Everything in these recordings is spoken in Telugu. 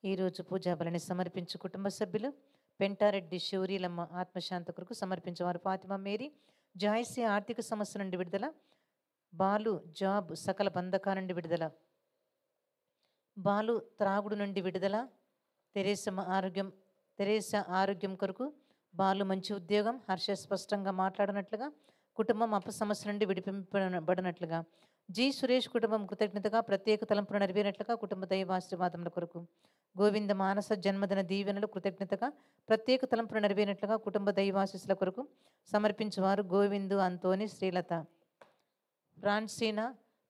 ఈరోజు పూజా బలిని సమర్పించు కుటుంబ సభ్యులు పెంటారెడ్డి శౌర్యలమ్మ ఆత్మశాంత కొరకు సమర్పించేవారు ఫాతిమా మేరీ జాయిసీ ఆర్థిక సమస్య నుండి విడుదల, బాలు జాబ్ సకల బంధకాల నుండి విడుదల, బాలు త్రాగుడు నుండి విడుదల, తెరేస ఆరోగ్యం కొరకు, బాలు మంచి ఉద్యోగం, హర్ష స్పష్టంగా మాట్లాడినట్లుగా, కుటుంబం అప సమస్య నుండి విడిపింపబడినట్లుగా, జి సురేష్ కుటుంబం కృతజ్ఞతగా ప్రత్యేక తలంపులు నెరవేరినట్లుగా కుటుంబ దైవాశీర్వాదముల కొరకు, గోవింద మానస జన్మదిన దీవెనలు కృతజ్ఞతగా ప్రత్యేక తలంపులు నెరవేరినట్లుగా కుటుంబ దైవాశీస్సుల కొరకు సమర్పించేవారు గోవిందు అంతోని శ్రీలత. ఫ్రాన్సీనా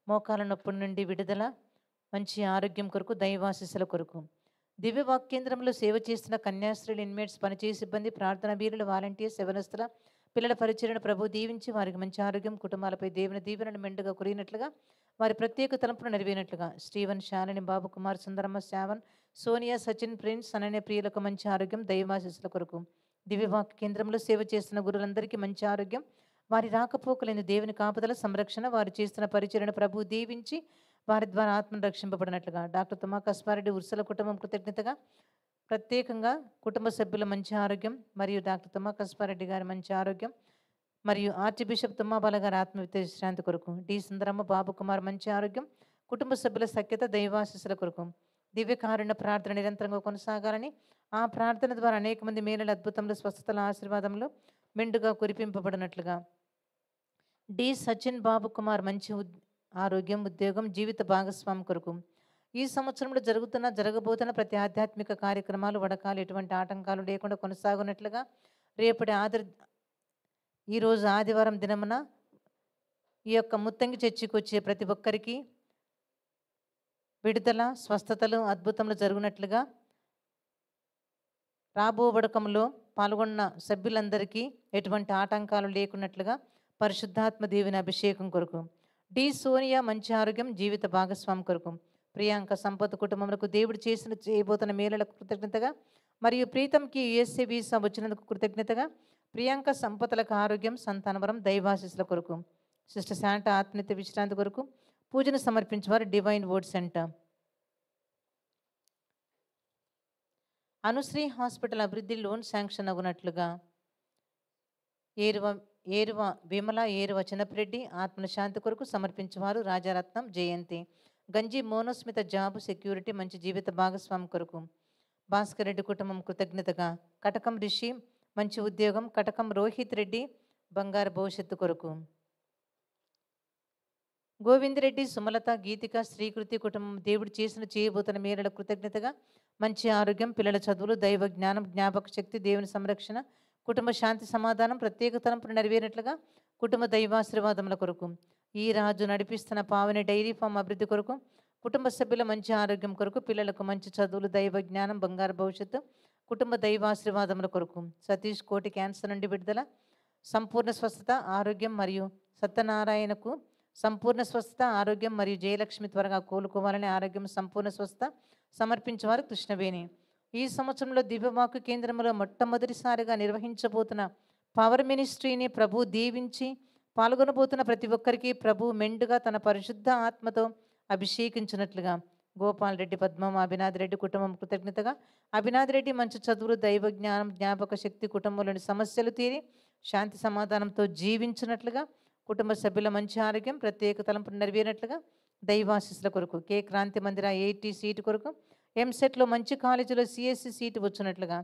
మోకాల నొప్పి నుండి విడుదల, మంచి ఆరోగ్యం కొరకు దైవాశీస్సుల కొరకు, దివ్య వాక్కేంద్రంలో సేవ చేస్తున్న కన్యాశ్రీలు, ఇన్మేట్స్, పనిచేసే సిబ్బంది, ప్రార్థనా వీరులు, వాలంటీర్స్, యవనస్తుల పిల్లల పరిచయను ప్రభు దీవించి వారికి మంచి ఆరోగ్యం, కుటుంబాలపై దేవుని దీవెనలు మెండుగా కురిగినట్లుగా, వారి ప్రత్యేక తలంపులు నెరవేరినట్లుగా, స్టీవెన్, శాలిని, బాబు కుమార్, సుందరమ్మ, శ్రావణ్, సోనియా, సచిన్, ప్రిన్స్, అనన్య ప్రియులకు మంచి ఆరోగ్యం, దైవాశీస్సుల కొరకు, దివ్యవాక్య కేంద్రంలో సేవ చేస్తున్న గురులందరికీ మంచి ఆరోగ్యం, వారి రాకపోకలేని దేవుని కాపుదల సంరక్షణ, వారు చేస్తున్న పరిచయను ప్రభు దీవించి వారి ద్వారా ఆత్మను రక్షింపబడినట్లుగా, డాక్టర్ తుమ్మా కస్పారెడ్డి ఉర్సల కుటుంబం కృతజ్ఞతగా ప్రత్యేకంగా కుటుంబ సభ్యుల మంచి ఆరోగ్యం మరియు డాక్టర్ తుమ్మా కస్పారెడ్డి గారి మంచి ఆరోగ్యం మరియు ఆర్చి బిషప్ తుమ్మాబాల గారి ఆత్మవిశ్రాంతి కొరకు, డి సుందరమ్మ, బాబు కుమార్ మంచి ఆరోగ్యం, కుటుంబ సభ్యుల సఖ్యత, దైవాశీస్సుల కొరకు, దివ్యకారుణ్య ప్రార్థన నిరంతరంగా కొనసాగాలని, ఆ ప్రార్థన ద్వారా అనేక మంది మేలుల అద్భుతములు, స్వస్థతల ఆశీర్వాదములు మెండుగా కురిపింపబడినట్లుగా, డి సచిన్, బాబు కుమార్ మంచి ఆరోగ్యం, ఉద్యోగం, జీవిత భాగస్వామి కొరకు, ఈ సంవత్సరంలో జరగబోతున్న ప్రతి ఆధ్యాత్మిక కార్యక్రమాలు వడకాలు ఎటువంటి ఆటంకాలు లేకుండా కొనసాగునట్లుగా, ఈరోజు ఆదివారం దినమున ఈ యొక్క ముత్తంగి చర్చికి వచ్చే ప్రతి ఒక్కరికి విడుదల, స్వస్థతలు, అద్భుతములు జరుగునట్లుగా, రాబోవడకంలో పాల్గొన్న సభ్యులందరికీ ఎటువంటి ఆటంకాలు లేకున్నట్లుగా పరిశుద్ధాత్మ దేవుని అభిషేకం కొరకు, డి సోనియా మంచి ఆరోగ్యం, జీవిత భాగస్వామి కొరకు, ప్రియాంక సంపత్ కుటుంబములకు దేవుడు చేయబోతున్న మేలులకు కృతజ్ఞతగా మరియు ప్రీతంకి యుఎస్ఏ వీసా వచ్చినందుకు కృతజ్ఞతగా, ప్రియాంక సంపతలకు ఆరోగ్యం, సంతానవరం, దైవాశీస్సుల కొరకు, సిస్టర్ శాంటా ఆత్మీయత విశ్రాంతి కొరకు పూజను సమర్పించేవారు divine word centre. Anusri hospital అభివృద్ధి లోన్ శాంక్షన్ అగునట్లుగా, ఏరువ విమల, ఏరువ చిన్నపిరెడ్డి ఆత్మల శాంతి కొరకు సమర్పించేవారు రాజారత్నం, జయంతి, గంజి మోనోస్మిత జాబ్ సెక్యూరిటీ మంచి జీవిత భాగస్వామి కొరకు, భాస్కర్ రెడ్డి కుటుంబం కృతజ్ఞతగా, కటకం రిషి మంచి ఉద్యోగం, కటకం రోహిత్ రెడ్డి బంగారు భవిష్యత్తు కొరకు, గోవిందరెడ్డి, సుమలత, గీతిక, శ్రీకృతి కుటుంబం దేవుడు చేయబోతున్న మేరల కృతజ్ఞతగా మంచి ఆరోగ్యం, పిల్లల చదువులు, దైవ జ్ఞానం, జ్ఞాపక శక్తి, దేవుని సంరక్షణ, కుటుంబ శాంతి సమాధానం ప్రత్యేక తలంపులు నెరవేరినట్లుగా కుటుంబ దైవాశీర్వాదముల కొరకు, ఈ రాజు నడిపిస్తున్న పావని డైరీ ఫామ్ అభివృద్ధి కొరకు, కుటుంబ సభ్యుల మంచి ఆరోగ్యం కొరకు, పిల్లలకు మంచి చదువులు, దైవ జ్ఞానం, బంగారు భవిష్యత్తు, కుటుంబ దైవాశీర్వాదముల కొరకు, సతీష్ కోటి క్యాన్సర్ నుండి విడుదల, సంపూర్ణ స్వస్థత, ఆరోగ్యం మరియు సత్యనారాయణకు సంపూర్ణ స్వస్థత, ఆరోగ్యం మరియు జయలక్ష్మి త్వరగా కోలుకోవాలని ఆరోగ్యం, సంపూర్ణ స్వస్థత సమర్పించేవారు కృష్ణవేణి. ఈ సంవత్సరంలో దివ్యవాక్కు కేంద్రంలో మొట్టమొదటిసారిగా నిర్వహించబోతున్న పవర్ మినిస్ట్రీని ప్రభు దీవించి పాల్గొనబోతున్న ప్రతి ఒక్కరికి ప్రభు మెండుగా తన పరిశుద్ధ ఆత్మతో అభిషేకించినట్లుగా, గోపాల్ రెడ్డి, పద్మం, అభినాథ్ రెడ్డి కుటుంబం కృతజ్ఞతగా, అభినాథ్ రెడ్డి మంచి చదువులు, దైవ జ్ఞానం, జ్ఞాపక శక్తి, కుటుంబంలోని సమస్యలు తీరి శాంతి సమాధానంతో జీవించినట్లుగా, కుటుంబ సభ్యుల మంచి ఆరోగ్యం, ప్రత్యేక తలంపులు నెరవేరినట్లుగా దైవాశీస్సుల కొరకు, కే క్రాంతి మందిర 80 సీటు కొరకు, ఎంసెట్లో మంచి కాలేజీలో సిఎస్సి సీటు వచ్చినట్లుగా,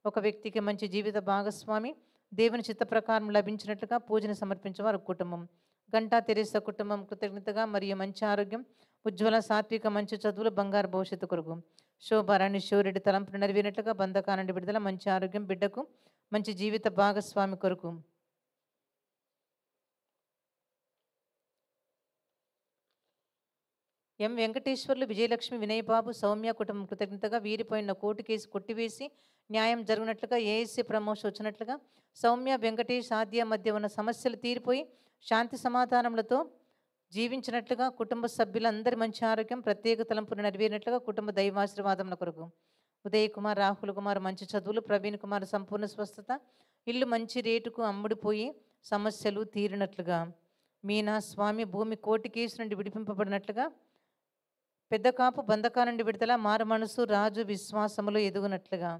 ఒక వ్యక్తికి మంచి జీవిత భాగస్వామి దేవుని చిత్త ప్రకారం లభించినట్లుగా పూజను సమర్పించేవారు కుటుంబం, గంటా తెరేస కుటుంబం కృతజ్ఞతగా మరియు మంచి ఆరోగ్యం, ఉజ్వల, సాత్విక, మంచి చదువులు, బంగారు భవిష్యత్తు కొరకు, శోభారాణి శివరెడ్డి తలంపులు నెరవేరినట్లుగా బంధకానండి విడుదల, మంచి ఆరోగ్యం, బిడ్డకు మంచి జీవిత భాగస్వామి కొరకు, ఎం వెంకటేశ్వర్లు, విజయలక్ష్మి, వినయబాబు, సౌమ్య కుటుంబం కృతజ్ఞతగా వీరిపోయిన కోర్టు కేసు కొట్టివేసి న్యాయం జరిగినట్లుగా, ఏఎస్సీ ప్రమోషన్ వచ్చినట్లుగా, సౌమ్య, వెంకటేష్, ఆద్య మధ్య ఉన్న సమస్యలు తీరిపోయి శాంతి సమాధానములతో జీవించినట్లుగా, కుటుంబ సభ్యులందరి మంచి ఆరోగ్యం, ప్రత్యేక తలంపులు నెరవేరినట్లుగా కుటుంబ దైవాశీర్వాదముల కొరకు, ఉదయ్ కుమార్, రాహుల్ కుమార్ మంచి చదువులు, ప్రవీణ్ కుమార్ సంపూర్ణ స్వస్థత, ఇల్లు మంచి రేటుకు అమ్ముడిపోయి సమస్యలు తీరినట్లుగా, మీనా స్వామి భూమి కోర్టు కేసు నుండి విడిపింపబడినట్లుగా, పెద్ద కాపు బంధకా నుండి విడుదల, మారు మనసు, రాజు విశ్వాసములు ఎదుగునట్లుగా.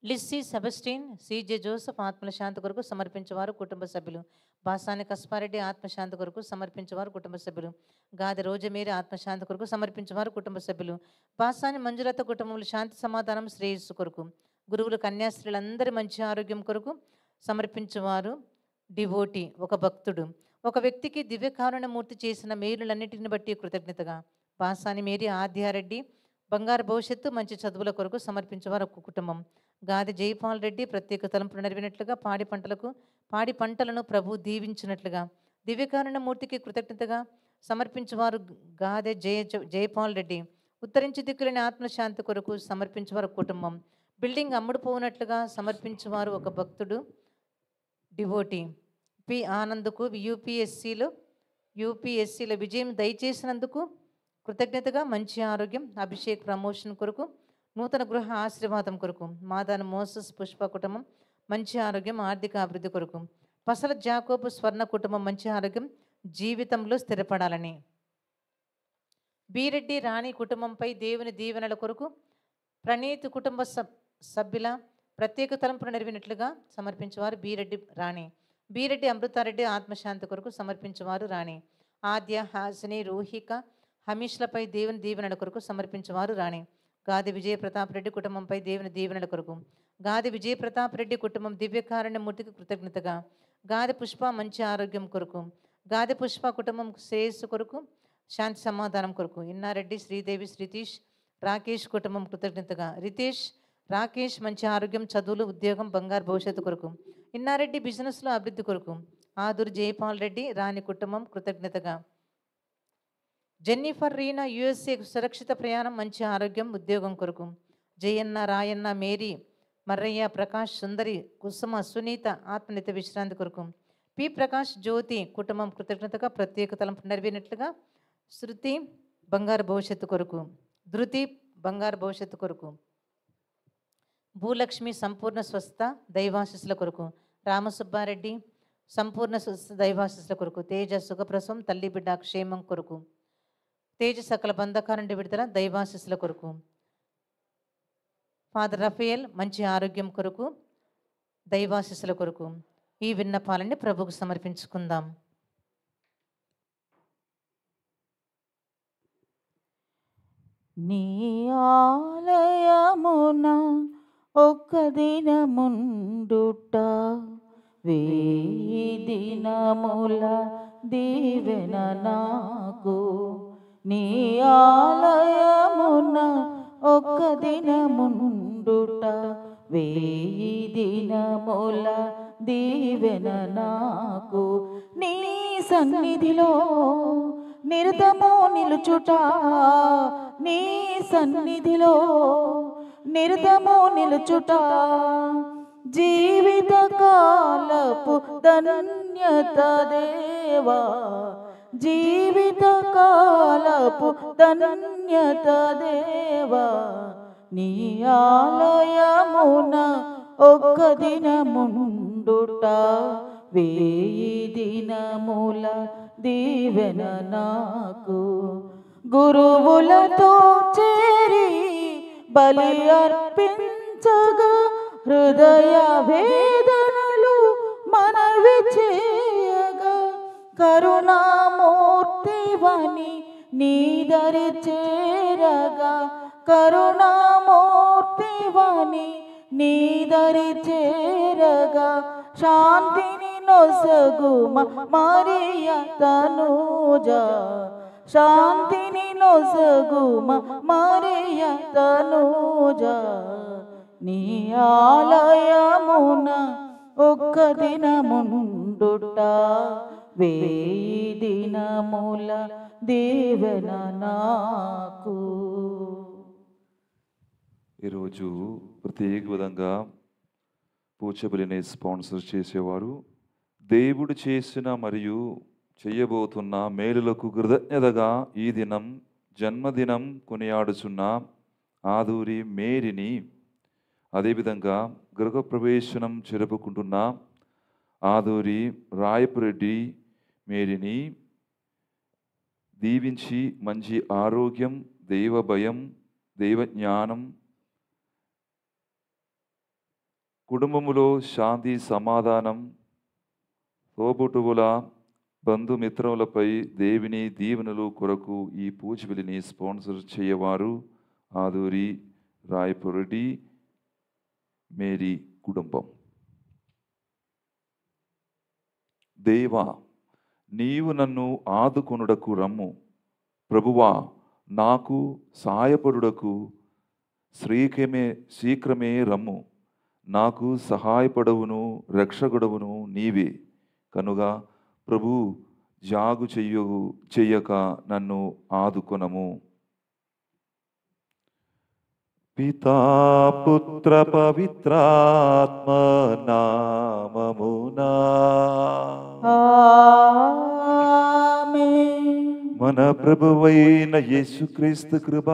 లిస్సీ సెబస్టిన్, సిజే జోసెఫ్ ఆత్మల శాంతి కొరకు సమర్పించేవారు కుటుంబ సభ్యులు. బాసాని కస్పారెడ్డి ఆత్మశాంతి కొరకు సమర్పించేవారు కుటుంబ సభ్యులు. గాది రోజమేరి ఆత్మశాంతి కొరకు సమర్పించేవారు కుటుంబ సభ్యులు. బాసాని మంజులత కుటుంబంలో శాంతి సమాధానం శ్రేయస్సు కొరకు. గురువులు కన్యాస్త్రీలందరి మంచి ఆరోగ్యం కొరకు సమర్పించేవారు డివోటి, ఒక భక్తుడు. ఒక వ్యక్తికి దివ్యకారుణమూర్తి చేసిన మేలులన్నిటిని బట్టి కృతజ్ఞతగా. బాసాని మేరీ ఆద్యారెడ్డి బంగారు భవిష్యత్తు మంచి చదువుల కొరకు సమర్పించేవారు ఒక కుటుంబం. గాది జైపాల్ రెడ్డి ప్రత్యేక తలంపులు నెరవేరినట్లుగా, పాడి పంటలను ప్రభు దీవించినట్లుగా. దివ్యకారుణమూర్తికి కృతజ్ఞతగా సమర్పించేవారు గాదె జయపాల్ రెడ్డి. ఉత్తరించి దిక్కులేని ఆత్మశాంతి కొరకు సమర్పించేవారు కుటుంబం. బిల్డింగ్ అమ్ముడుపోనట్లుగా సమర్పించేవారు ఒక భక్తుడు డివోటి. పి ఆనంద్కు యూపీఎస్సీలో విజయం దయచేసినందుకు కృతజ్ఞతగా మంచి ఆరోగ్యం, అభిషేక్ ప్రమోషన్ కొరకు, నూతన గృహ ఆశీర్వాదం కొరకు. మాదాన మోసస్ పుష్ప కుటుంబం మంచి ఆరోగ్యం, ఆర్థిక అభివృద్ధి కొరకు. పసల జాకోబు స్వర్ణ కుటుంబం మంచి ఆరోగ్యం, జీవితంలో స్థిరపడాలని. బీరెడ్డి రాణి కుటుంబంపై దేవుని దీవెనల కొరకు ప్రణీత్ కుటుంబ సభ్యుల ప్రత్యేక తలంపులు నెరవేరినట్లుగా సమర్పించేవారు బీరెడ్డి రాణి. బీరెడ్డి అమృతారెడ్డి ఆత్మశాంతి కొరకు సమర్పించేవారు రాణి. ఆద్య, హాసిని, రూహిక, హమీష్లపై దేవుని దీవెనల కొరకు సమర్పించేవారు రాణి. గాది విజయప్రతాప్ రెడ్డి కుటుంబంపై దేవుని దీవెనల కొరకు. గాది విజయప్రతాప్ రెడ్డి కుటుంబం దివ్యకారుణ్యమూర్తికి కృతజ్ఞతగా. గాది పుష్ప మంచి ఆరోగ్యం కొరకు. గాది పుష్ప కుటుంబం శ్రేయస్సు కొరకు, శాంతి సమాధానం కొరకు. ఇన్నారెడ్డి, శ్రీదేవి, శ్రీతీష్, రాకేష్ కుటుంబం కృతజ్ఞతగా. రితేష్, రాకేష్ మంచి ఆరోగ్యం, చదువులు, ఉద్యోగం, బంగారు భవిష్యత్తు కొరకు. ఇన్నారెడ్డి బిజినెస్లో అభివృద్ధి కొరకు. ఆదురు జయపాల్ రెడ్డి రాణి కుటుంబం కృతజ్ఞతగా. జెన్నిఫర్ రీనా యుఎస్ఏ సురక్షిత ప్రయాణం, మంచి ఆరోగ్యం, ఉద్యోగం కొరకు. జయన్న, రాయన్న, మేరీ, మర్రయ్య, ప్రకాష్, సుందరి, కుసుమ, సునీత ఆత్మనిత విశ్రాంతి కొరకు. పి ప్రకాష్, జ్యోతి కుటుంబం కృతజ్ఞతగా ప్రత్యేక తలంపు నెరవేరినట్లుగా. శృతి బంగారు భవిష్యత్తు కొరకు. ధృతి బంగారు భవిష్యత్తు కొరకు. భూలక్ష్మి సంపూర్ణ స్వస్థ దైవాశిస్సుల కొరకు. రామసుబ్బారెడ్డి సంపూర్ణ స్వస్థ దైవాశిస్సుల కొరకు. తేజ సుఖప్రసవం, తల్లి బిడ్డ క్షేమం కొరకు. తేజ సకల బంధకాల నుండి విడుదల, దైవాశిస్సుల కొరకు. ఫాదర్ రఫేల్ మంచి ఆరోగ్యం కొరకు, దైవాశిస్సుల కొరకు. ఈ విన్నపాలని ప్రభువుకు సమర్పించుకుందాం. నీ ఆలయమున ఒక్క దినముండుట, వేయి దినముల దీవెన నాకు. నీ ఆలయమున ఒక్క దినముండుట, వేయి దినముల దీవెన నాకు. నీ సన్నిధిలో నిరతము నిలుచుట, నీ సన్నిధిలో నిరతము నిలుచుట, జీవిత కాలపు ధన్యత దేవా, జీవిత కాలపు ధన్యత దేవా. నీ ఆలయమున ఒక్క దినముండుట, వేయి దినముల దీవెన నాకు. గురువులతో చేరి బలి అర్పించగా, హృదయ వేదనలు మనవి చేయగా, కరుణామూర్తివని నీ దరి చేరగా, కరుణామూర్తివని నీ దరి చేరగా, శాంతిని నొసగుమ మరియ తనూజా, శాంతిని నొసగుమ మరియ తనూజా. నీ ఆలయమున ఒక్క దినముండుట, వేయి దినముల దీవెన నాకు. ఈరోజు ప్రత్యేక విధంగా పూచబలిని స్పాన్సర్ చేసేవారు, దేవుడు చేసిన మరియు చేయబోతున్న మేలులకు కృతజ్ఞతగా ఈ దినం జన్మదినం కొనియాడుచున్న ఆదూరి మేరీని, అదేవిధంగా గృహప్రవేశనం జరుపుకుంటున్న ఆదూరి రాయపురెడ్డి మేరీని, దీవించి మంచి ఆరోగ్యం, దైవ భయం, దైవ జ్ఞానం, కుటుంబములో శాంతి సమాధానం, తోబుట్టువుల బంధుమిత్రములపై దేవుని దీవెనలు కొరకు ఈ పూజబలిని స్పాన్సర్ చేయవారు ఆదూరి రాయపురెడ్డి మేరీ కుటుంబం. దేవా, నీవు నన్ను ఆదుకొనుటకు రమ్ము. ప్రభువా, నాకు సాయపడుటకు శీఘ్రమే రమ్ము. నాకు సహాయపడవును రక్షకుడవును నీవే కనుక ప్రభు జాగు చెయ్యక నన్ను ఆదుకొనము. పితా పుత్ర పవిత్రాత్మ నామమునా ఆమేన్. మన ప్రభువైన యేసుక్రీస్తు కృప,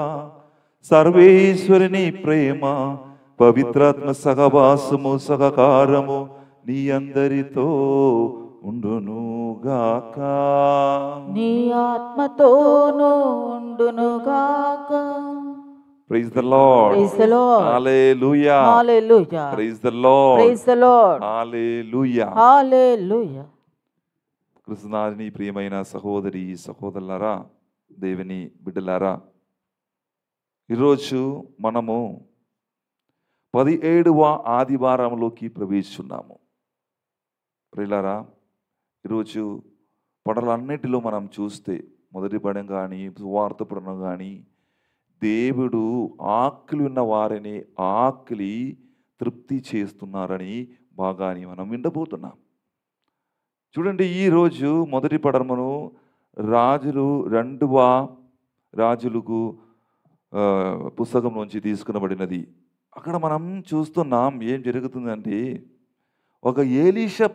సర్వేశ్వరుని ప్రేమ, పవిత్రాత్మ సహవాసము సహకారము నీ అందరితో ఉండునుగాక. నీ ఆత్మతోనూ ఉండునుగాక. Praise the Lord. Praise the Lord. Hallelujah. Hallelujah. Praise the Lord. Praise the Lord. Hallelujah. Hallelujah. కృష్ణాని ప్రియమైన సహోదరి సహోదరులారా, దేవుని బిడ్డలారా, ఈరోజు మనము 17వ ఆదివారంలోకి ప్రవేశిస్తున్నాము. ప్రియులారా, ఈరోజు పడలన్నిటిలో మనం చూస్తే మొదటి పడం కానీ సువార్త పడడం కానీ దేవుడు ఆకలి ఉన్న వారిని ఆకలి తృప్తి చేస్తున్నారని బాగాని మనం వినబోతున్నాం. చూడండి, ఈరోజు మొదటి పడమును రెండవ రాజులకు పుస్తకం నుంచి తీసుకునబడినది. అక్కడ మనం చూస్తున్నాం ఏం జరుగుతుందంటే, ఒక ఏలీషా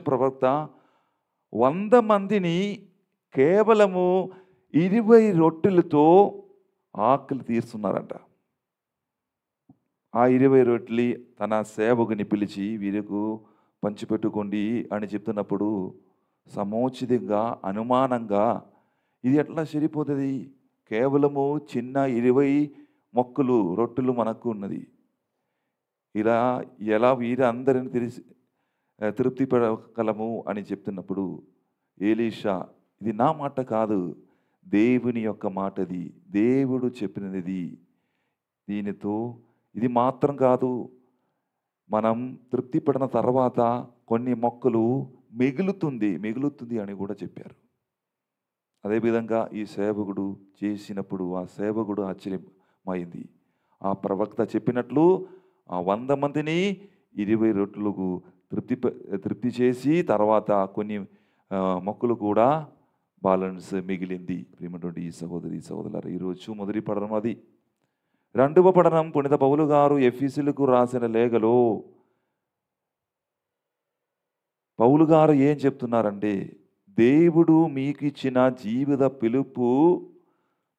ప్రవక్త 100 మందిని కేవలము 20 రొట్టెలతో ఆకలి తీరుస్తున్నారంట. ఆ 20 రొట్టెలు తన సేవకుని పిలిచి వీరికి పంచిపెట్టుకోండి అని చెప్తున్నప్పుడు సమోచితంగా అనుమానంగా, ఇది ఎట్లా సరిపోతుంది, కేవలము చిన్న 20 మొక్కలు రొట్టెలు మనకు ఉన్నది, ఇలా ఎలా వీరందరిని తృప్తి పడగలము అని చెప్తున్నప్పుడు ఏలీషా, ఇది నా మాట కాదు, దేవుని యొక్క మాటది, దేవుడు చెప్పినది, దీనితో ఇది మాత్రం కాదు, మనం తృప్తి పడిన తర్వాత కొన్ని మొక్కలు మిగులుతుంది అని కూడా చెప్పారు. అదేవిధంగా ఈ సేవకుడు చేసినప్పుడు ఆ సేవకుడు ఆశ్చర్యమైంది. ఆ ప్రవక్త చెప్పినట్లు ఆ 100 మందిని 20 రొట్టెలకు తృప్తి చేసి తర్వాత కొన్ని మొక్కలు కూడా బ్యాలెన్స్ మిగిలింది. ప్రియమైనటువంటి ఈ సహోదరి సహోదరులారా, ఈరోజు మొదటి పఠనం అది. రెండవ పఠనం పునీత పౌలు గారు ఎఫెసీయులకు రాసిన లేఖలో పౌలు గారు ఏం చెప్తున్నారంటే, దేవుడు మీకు ఇచ్చిన జీవిత పిలుపు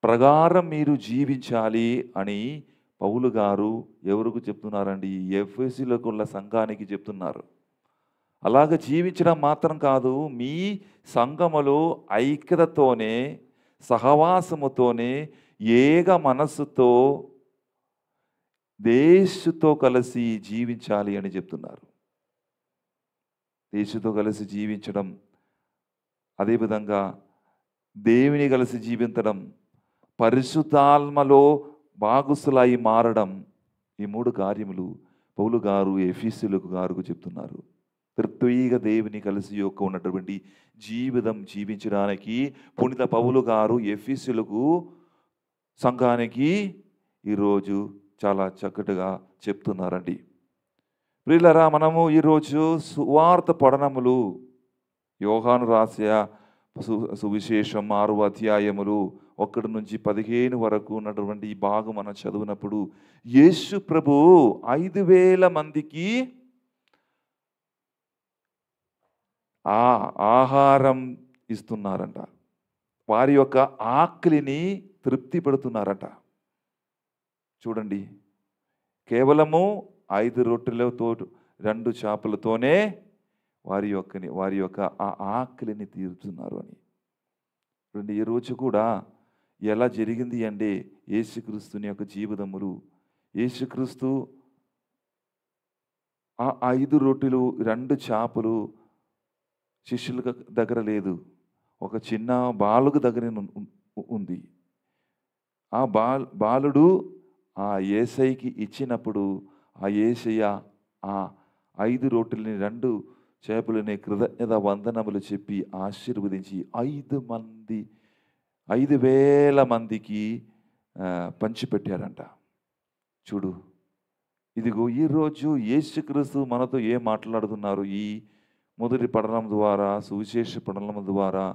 ప్రకారం మీరు జీవించాలి అని పౌలు గారు ఎవరికి చెప్తున్నారండి? ఎఫెసీయులకు ఉన్న సంఘానికి చెప్తున్నారు. అలాగ జీవించడం మాత్రం కాదు, మీ సంఘములో ఐక్యతతోనే సహవాసముతోనే ఏక మనస్సుతో దేశంతో కలిసి జీవించాలి అని చెప్తున్నారు. దేశంతో కలిసి జీవించడం, అదేవిధంగా దేవుని కలిసి జీవించడం, పరిశుద్ధాత్మలో భాగస్థులై మారడం, ఈ 3 కార్యములు పౌలు గారు ఎఫెసీయులకు గారు చెప్తున్నారు. త్రిత్వీయ దేవుని కలిసి యొక్క ఉన్నటువంటి జీవితం జీవించడానికి పునీత పౌలు గారు ఎఫెసీయులకు సంఘానికి ఈరోజు చాలా చక్కటిగా చెప్తున్నారండి. ప్రియులారా, మనము ఈరోజు సువార్త పఠనములు, యోహాను రాసిన సువిశేషం 6వ అధ్యాయములు 1 నుంచి 15 వరకు ఉన్నటువంటి ఈ భాగం మనం చదివినప్పుడు యేసు ప్రభు 5,000 మందికి ఆహారం ఇస్తున్నారంట. వారి యొక్క ఆకలిని తృప్తి పెడుతున్నారట. చూడండి, కేవలము 5 రొట్టెలతో 2 చేపలతోనే వారి యొక్క ఆ ఆకలిని తీరుతున్నారు అని. చూడండి, ఈ రోజు కూడా ఎలా జరిగింది అంటే యేసుక్రీస్తుని యొక్క జీవితములు, యేసుక్రీస్తు ఆ 5 రొట్టెలు 2 చేపలు శిష్యుల దగ్గర లేదు, ఒక చిన్న బాలుకు దగ్గర ఉంది. ఆ బాలుడు ఆ యేసయ్యకి ఇచ్చినప్పుడు ఆ యేసయ్య ఆ 5 రొట్టెలని 2 చేపలని కృతజ్ఞత వందనములు చెప్పి ఆశీర్వదించి 5,000 మందికి పంచిపెట్టారంట. చూడు, ఇదిగో ఈరోజు యేసుక్రీస్తు మనతో ఏం మాట్లాడుతున్నారు? ఈ మొదటి పఠనం ద్వారా, సువిశేష పఠనం ద్వారా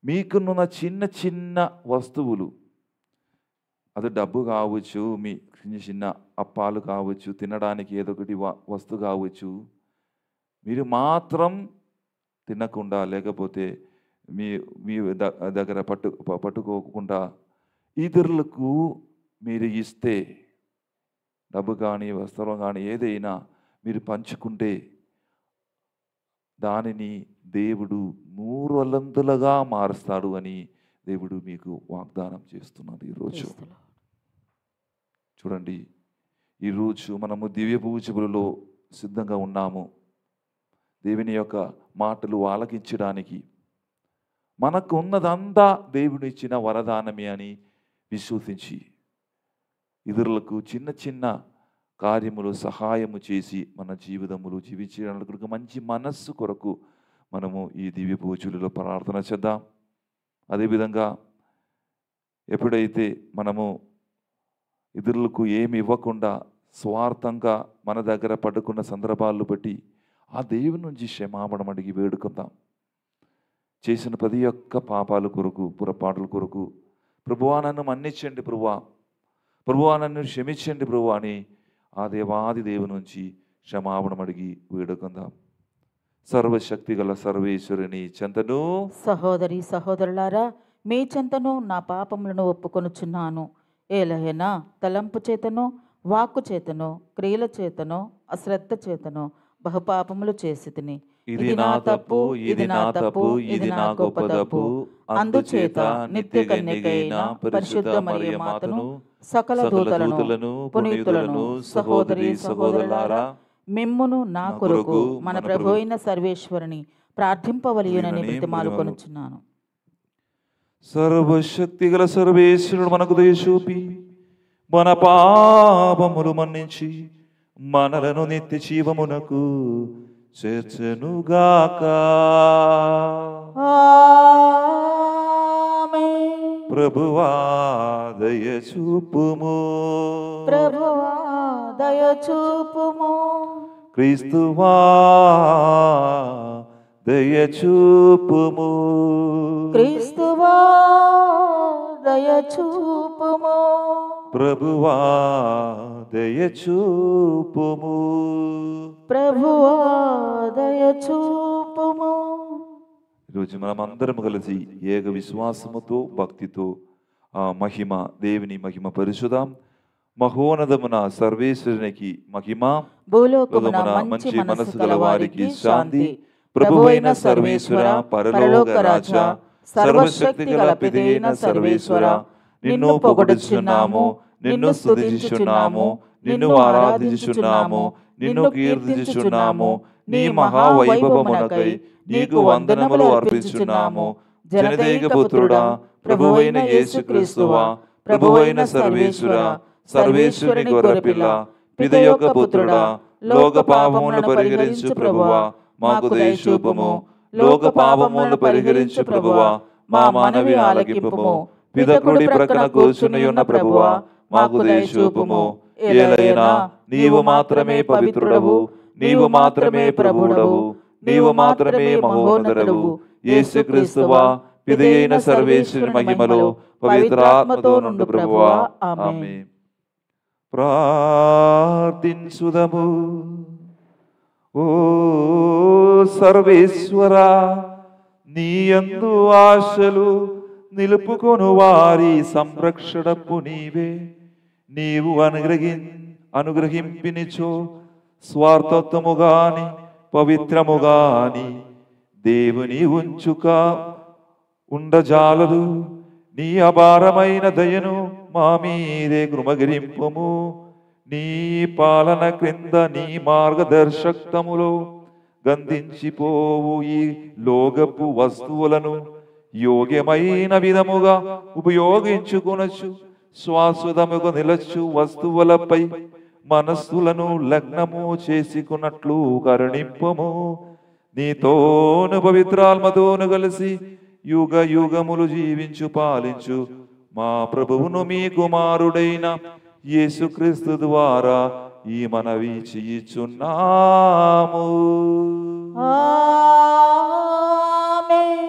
మీకున్న చిన్న చిన్న వస్తువులు, అది డబ్బు కావచ్చు, మీ చిన్న చిన్న అప్పాలు కావచ్చు, తినడానికి ఏదో ఒకటి వస్తువు కావచ్చు, మీరు మాత్రం తినకుండా లేకపోతే మీ మీ దగ్గర పట్టుకోకుండా ఇతరులకు మీరు ఇస్తే, డబ్బు కానీ వస్త్రం కానీ ఏదైనా మీరు పంచుకుంటే దానిని దేవుడు 100 మారుస్తాడు అని దేవుడు మీకు వాగ్దానం చేస్తున్నాడు ఈరోజు. చూడండి, ఈరోజు మనము దివ్య పూజలో సిద్ధంగా ఉన్నాము. దేవుని యొక్క మాటలు ఆలకించడానికి మనకు ఉన్నదంతా దేవుడు ఇచ్చిన వరదానమే అని విశ్వసించి ఇతరులకు చిన్న చిన్న కార్యములు సహాయము చేసి మన జీవితములు జీవించడానికి మంచి మనస్సు కొరకు మనము ఈ దివ్య పూజలలో ప్రార్థన చేద్దాం. అదేవిధంగా ఎప్పుడైతే మనము ఇతరులకు ఏమి ఇవ్వకుండా స్వార్థంగా మన దగ్గర పట్టుకున్న సందర్భాలను బట్టి ఆ దేవుని నుంచి క్షమాపణ అడిగి వేడుకుందాం. చేసిన ప్రతి ఒక్క పాపాల కొరకు, పొరపాటుల కొరకు ప్రభువా నన్ను మన్నించండి, ప్రభువా నన్ను క్షమించండి ప్రభువా అని ఆ దేవాది దేవుని నుంచి క్షమాపణ అడిగి వేడుకుందాం. సర్వశక్తి గల సర్వేశ్వరుని చెంతను, సహోదరి సహోదరులారా, మీ చెంతను నా పాపములను ఒప్పుకొనుచున్నాను. ఏలహేనా తలంపు చేతను, వాక్కు చేతను, క్రియల చేతను, అశ్రద్ధ చేతను బహుపాపములు చేసి తిని. ఇది నా తప్పు, ఇది నా తప్పు, ఇది నా గొప్ప తప్పు. అందుచేత నిత్య కన్యకైన పరిశుద్ధ మరియ మాతను, సకల దూతలను, పునీతులను, సహోదరి సహోదరులారా, మిమ్మును నా కొరకు మన ప్రభు అయిన సర్వేశ్వరుని ప్రార్థింపవలయునని బ్రతిమాలు కొనుచున్నాను. సర్వశక్తి గల సర్వేశ్వరుడు మనకు దయచూపి మన పాపములు మన్నించి మనలను నిత్య జీవమునకు చేర్చెనుగాక. ప్రభువా దయచూపుము, ప్రభువా దయచూపుము, క్రీస్తువా దయచూపుము, క్రీస్తువా దయచూపుము, ప్రభువా దయచూపుము, ప్రభువా దయచూపుము. ఈరోజు మనం అందరం కలిసి ఏక విశ్వాసముతో భక్తితో ఆ మహిమ దేవుని మహిమ పరుచుదాం. మహోన్నతమున సర్వేశ్వరునికి మహిమ, భూలోకమున మంచి మనసు గల వారికి శాంతి. ప్రభు అయిన సర్వేశ్వర, పరలోక రాజా, సర్వశక్తి గల పితైన సర్వేశ్వర, నిన్ను పొగడుచున్నాము, నిన్ను స్తుతించుచున్నాము, నిన్ను ఆరాధించుచున్నాము, నిన్ను కీర్తించుచున్నాము. నీ మహావైభవమునకై నీకు వందనములు అర్పించుచున్నాము. జనదేక పుత్రుడా, ప్రభువైన యేసుక్రీస్తువా, ప్రభువైన సర్వేశ్వర, సర్వేశ్వరుని గొర్రెపిల్ల, పిత యొక్క పుత్రుడా, లోక పాపములను పరిహరించు ప్రభువా, మాకు దయచూపుము. లోక పాపములను పరిహరించు ప్రభువా, మా మనవి ఆలకింపుము. పిత కుడి ప్రక్కన కూర్చుని ఉన్న ప్రభువా, మాకు దయచూపుము. ఏలైనా నీవు మాత్రమే పవిత్రుడవు, నీవు మాత్రమే ప్రభుడవు, నీవు మాత్రమే మహోన్నతుడవు. యేసుక్రీస్తువా, పితయైన సర్వేశ్వరుని మహిమలో పవిత్రాత్మతో నుండు ప్రభువా. ఆమేన్. ప్రార్థించుదము. ఓ సర్వేశ్వరా, నీయందు ఆశలు నిలుపుకొను వారి సంరక్షణపు నీవే. నీవు అనుగ్రహింపినిచో స్వార్థత్వము గాని పవిత్రము గాని దేవుని ఉండజాలదు. నీ అపారమైన దయను మా మీదే కృమగిరింపుము. నీ పాలన క్రింద నీ మార్గదర్శకములో గంధించిపోవు ఈ లోకపు వస్తువులను యోగ్యమైన విధముగా ఉపయోగించుకొనొచ్చు శాశ్వతముగా నిలచు వస్తువులపై మనస్సులను లగ్నము చేసుకున్నట్లు కరుణింపము. నీతోను పవిత్రాత్మతోను కలిసి యుగ యుగములు జీవించు పాలించు మా ప్రభువును మీ కుమారుడైన యేసుక్రీస్తు ద్వారా ఈ మనవి చేయుచున్నాము. ఆమేన్.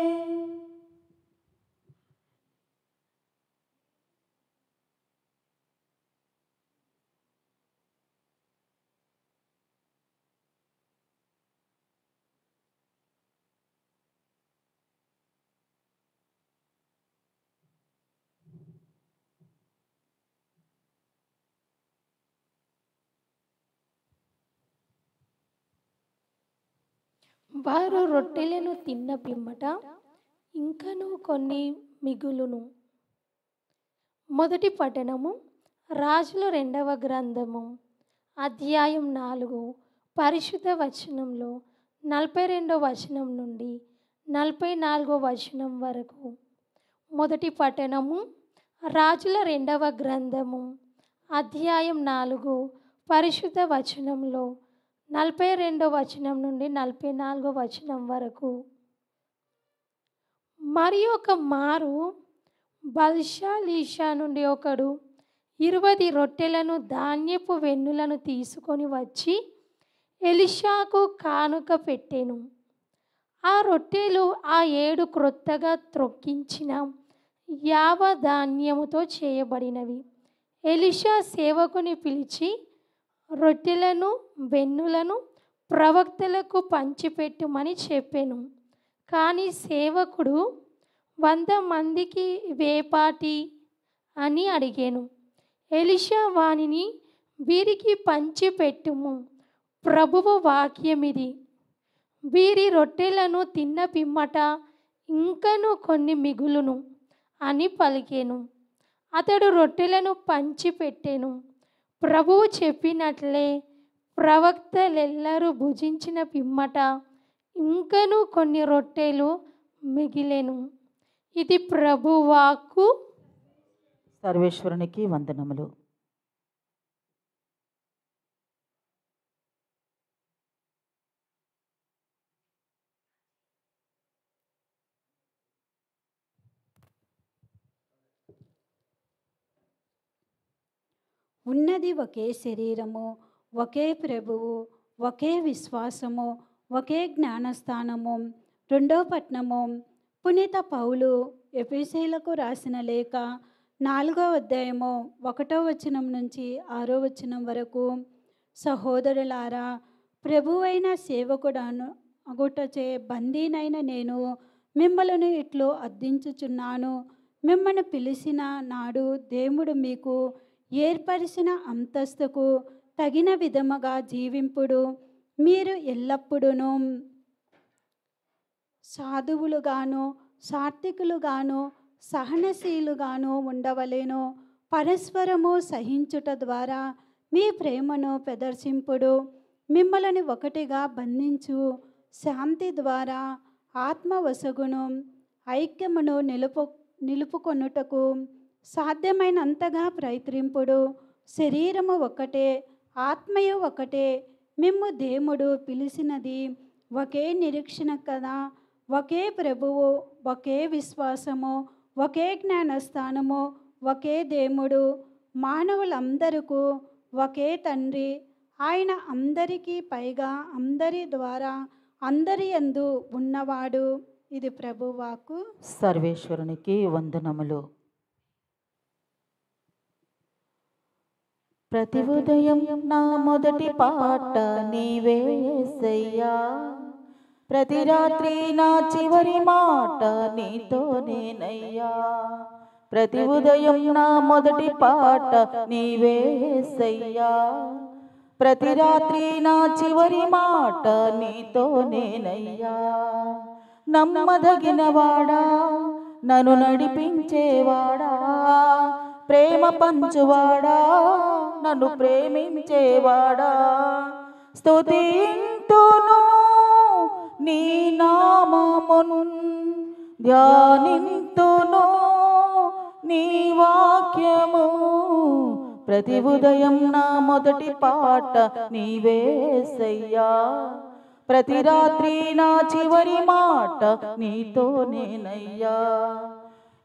వారు రొట్టెలను తిన్న పిమ్మట ఇంకను కొన్ని మిగులును. మొదటి పట్టణము రాజుల 2వ గ్రంథము అధ్యాయం 4 పరిశుద్ధ వచనంలో 42వ వచనం నుండి 44వ వచనం వరకు. మొదటి పట్టణము రాజుల 2వ గ్రంథము అధ్యాయం 4 పరిశుద్ధ వచనంలో 42వ వచనం నుండి 44వ వచనం వరకు. మరి ఒక మారు బల్షాలీషా నుండి ఒకడు 20 రొట్టెలను ధాన్యపు వెన్నులను తీసుకొని వచ్చి ఎలీషాకు కానుక పెట్టెను. ఆ రొట్టెలు ఆ 7 క్రొత్తగా త్రొక్కించిన యావ ధాన్యముతో చేయబడినవి. ఎలీషా సేవకుని పిలిచి రొట్టెలను వెన్నులను ప్రవక్తలకు పంచిపెట్టుమని చెప్పెను. కానీ సేవకుడు 100 మందికి వేపాటి అని అడిగాను. ఎలీషా వానిని వీరికి పంచిపెట్టుము, ప్రభువు వాక్యమిది, వీరి రొట్టెలను తిన్న పిమ్మట ఇంకను కొన్ని మిగులును అని పలికెను. అతడు రొట్టెలను పంచిపెట్టెను. ప్రభువు చెప్పినట్లే ప్రవక్తలెల్లరూ భుజించిన పిమ్మట ఇంకను కొన్ని రొట్టెలు మిగిలెను. ఇది ప్రభువాక్కు. సర్వేశ్వరునికి వందనములు. ఉన్నది ఒకే శరీరము, ఒకే ప్రభువు, ఒకే విశ్వాసము, ఒకే జ్ఞానస్థానము. 2వ పట్టణము పునీత పౌలు ఎఫెసీయులకు రాసిన లేఖ 4వ అధ్యాయము 1వ వచనం నుంచి 6వ వచనం వరకు. సహోదరులారా, ప్రభువైన సేవకుడాను అగుటచే బందీనైన నేను మిమ్మలను ఇట్లు అర్థించుచున్నాను. మిమ్మల్ని పిలిచిన నాడు దేవుడు మీకు ఏర్పరిచిన అంతస్తుకు తగిన విధముగా జీవింపుడు. మీరు ఎల్లప్పుడూ సాధువులుగాను సాత్వికులుగాను సహనశీలుగాను ఉండవలెను. పరస్పరము సహించుట ద్వారా మీ ప్రేమను ప్రదర్శింపుడు. మిమ్మల్ని ఒకటిగా బంధించు శాంతి ద్వారా ఆత్మవసగును ఐక్యమును నిలుపుకొనుటకు సాధ్యమైనంతగా ప్రయత్నింపుడు. శరీరము ఒకటే, ఆత్మయు ఒకటే. మిమ్ము దేవుడు పిలిచినది ఒకే నిరీక్షణ కదా. ఒకే ప్రభువు, ఒకే విశ్వాసము, ఒకే జ్ఞానస్థానము, ఒకే దేవుడు. మానవులందరకు ఒకే తండ్రి. ఆయన అందరికీ పైగా, అందరి ద్వారా, అందరి యందు ఉన్నవాడు. ఇది ప్రభువాకు. సర్వేశ్వరునికి వందనములు. ప్రతి ఉదయం నా మొదటి పాట నీవే యేసయ్యా, ప్రతి రాత్రి నా చివరి మాట నీతోనేనయ్యా. ప్రతి ఉదయం నా మొదటి పాట నీవే యేసయ్యా, ప్రతి రాత్రి నా చివరి మాట నీతోనేనయ్యా. నమ్మదగిన వాడా, నన్ను నడిపించేవాడా, ప్రేమ పంచువాడా, నన్ను ప్రేమించేవాడా, స్తుతింతును నీ నామమును, ధ్యానింతును నీ వాక్యము. ప్రతి ఉదయం నా మొదటి పాట నీవేసయ్యా, ప్రతి రాత్రి నా చివరి మాట నీతోనేనయ్యా.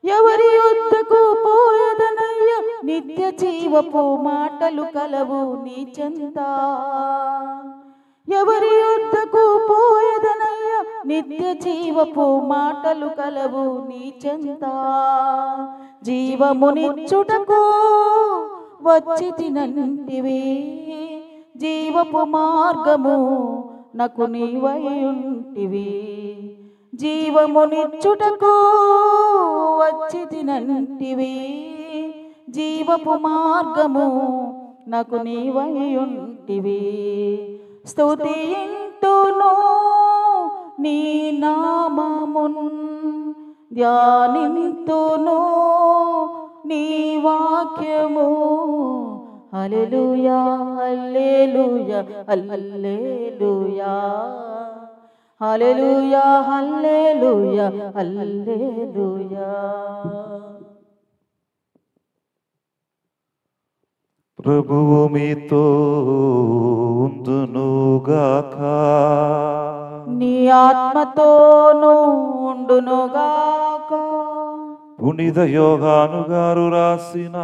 ఎవరి యొద్దకు పోయదనయ్యా, నిత్య జీవపు మాటలు కలవు నీ చెంత. ఎవరి యొద్దకు పోయదనయ్యా, నిత్య జీవపు మాటలు కలవు నీ చెంత. జీవమునిచ్చుటకు వచ్చి తినంటివి, జీవపు మార్గము నాకు నీవై ఉంటివి. జీవమునిచ్చుటకు వచ్చి తినంటివి, జీవపు మార్గము నాకు నీవై ఉంటివి. స్తుతింతును నీ నామమును, ధ్యానింతును నీ వాక్యము. హల్లెలూయా హల్లెలూయా హల్లెలూయా, హల్లెలూయా హల్లెలూయా హల్లెలూయా. ప్రభువు మీతో ఉండునుగాక. నీ ఆత్మతోనూ ఉండునుగాక. పునీత యోహాను గారు రాసిన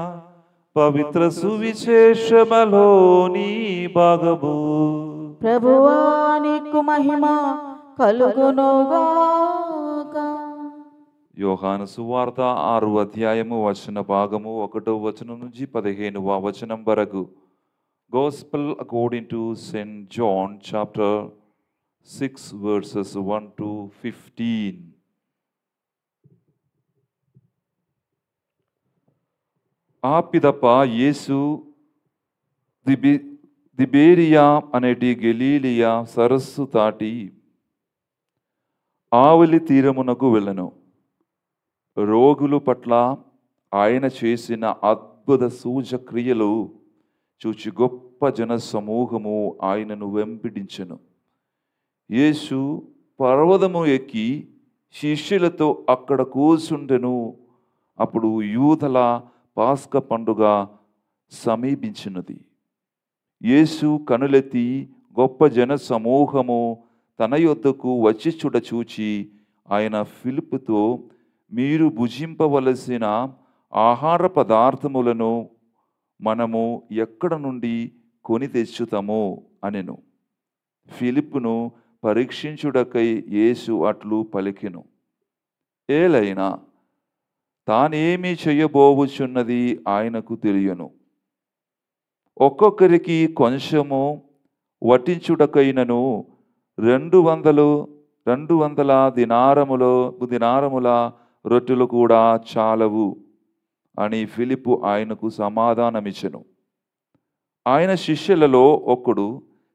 పవిత్ర సువిశేషములోని భాగము. ప్రభువా నీకు మహిమ కలుగునుగాక. యోహాను సువార్త 6వ అధ్యాయము వచన భాగము 1వ వచనం నుంచి 15వ వచనం వరకు. Gospel according to St. John chapter 6 verses 1 to 15. ఆ పిదప యేసు దిబేరియా అనేటి గలీలియా సరస్సు దాటి ఆవలి తీరమునకు వెళ్ళెను. రోగుల పట్ల ఆయన చేసిన అద్భుత సూచక్రియలు చూచి గొప్ప జన సమూహము ఆయనను వెంబడించెను. యేసు పర్వతము ఎక్కి శిష్యులతో అక్కడ కూర్చుండెను. అప్పుడు యూదుల పాస్కా పండుగ సమీపించినది. యేసు కనులెత్తి గొప్ప జన సమూహము తన యొద్దకు వచ్చిచుట చూచి ఆయన ఫిలిప్పుతో, మీరు భుజింపవలసిన ఆహార పదార్థములను మనము ఎక్కడ నుండి కొని తెచ్చుతాము అనెను. ఫిలిప్పును పరీక్షించుటకై యేసు అట్లు పలికెను. ఏలైనా తానేమి చేయబోవుచున్నది ఆయనకు తెలియను. ఒక్కొక్కరికి కొంచెము వడ్డించుటకైనను 200 దినారముల రొట్టెలు కూడా చాలవు అని ఫిలిప్పు ఆయనకు సమాధానమిచ్చెను. ఆయన శిష్యులలో ఒకడు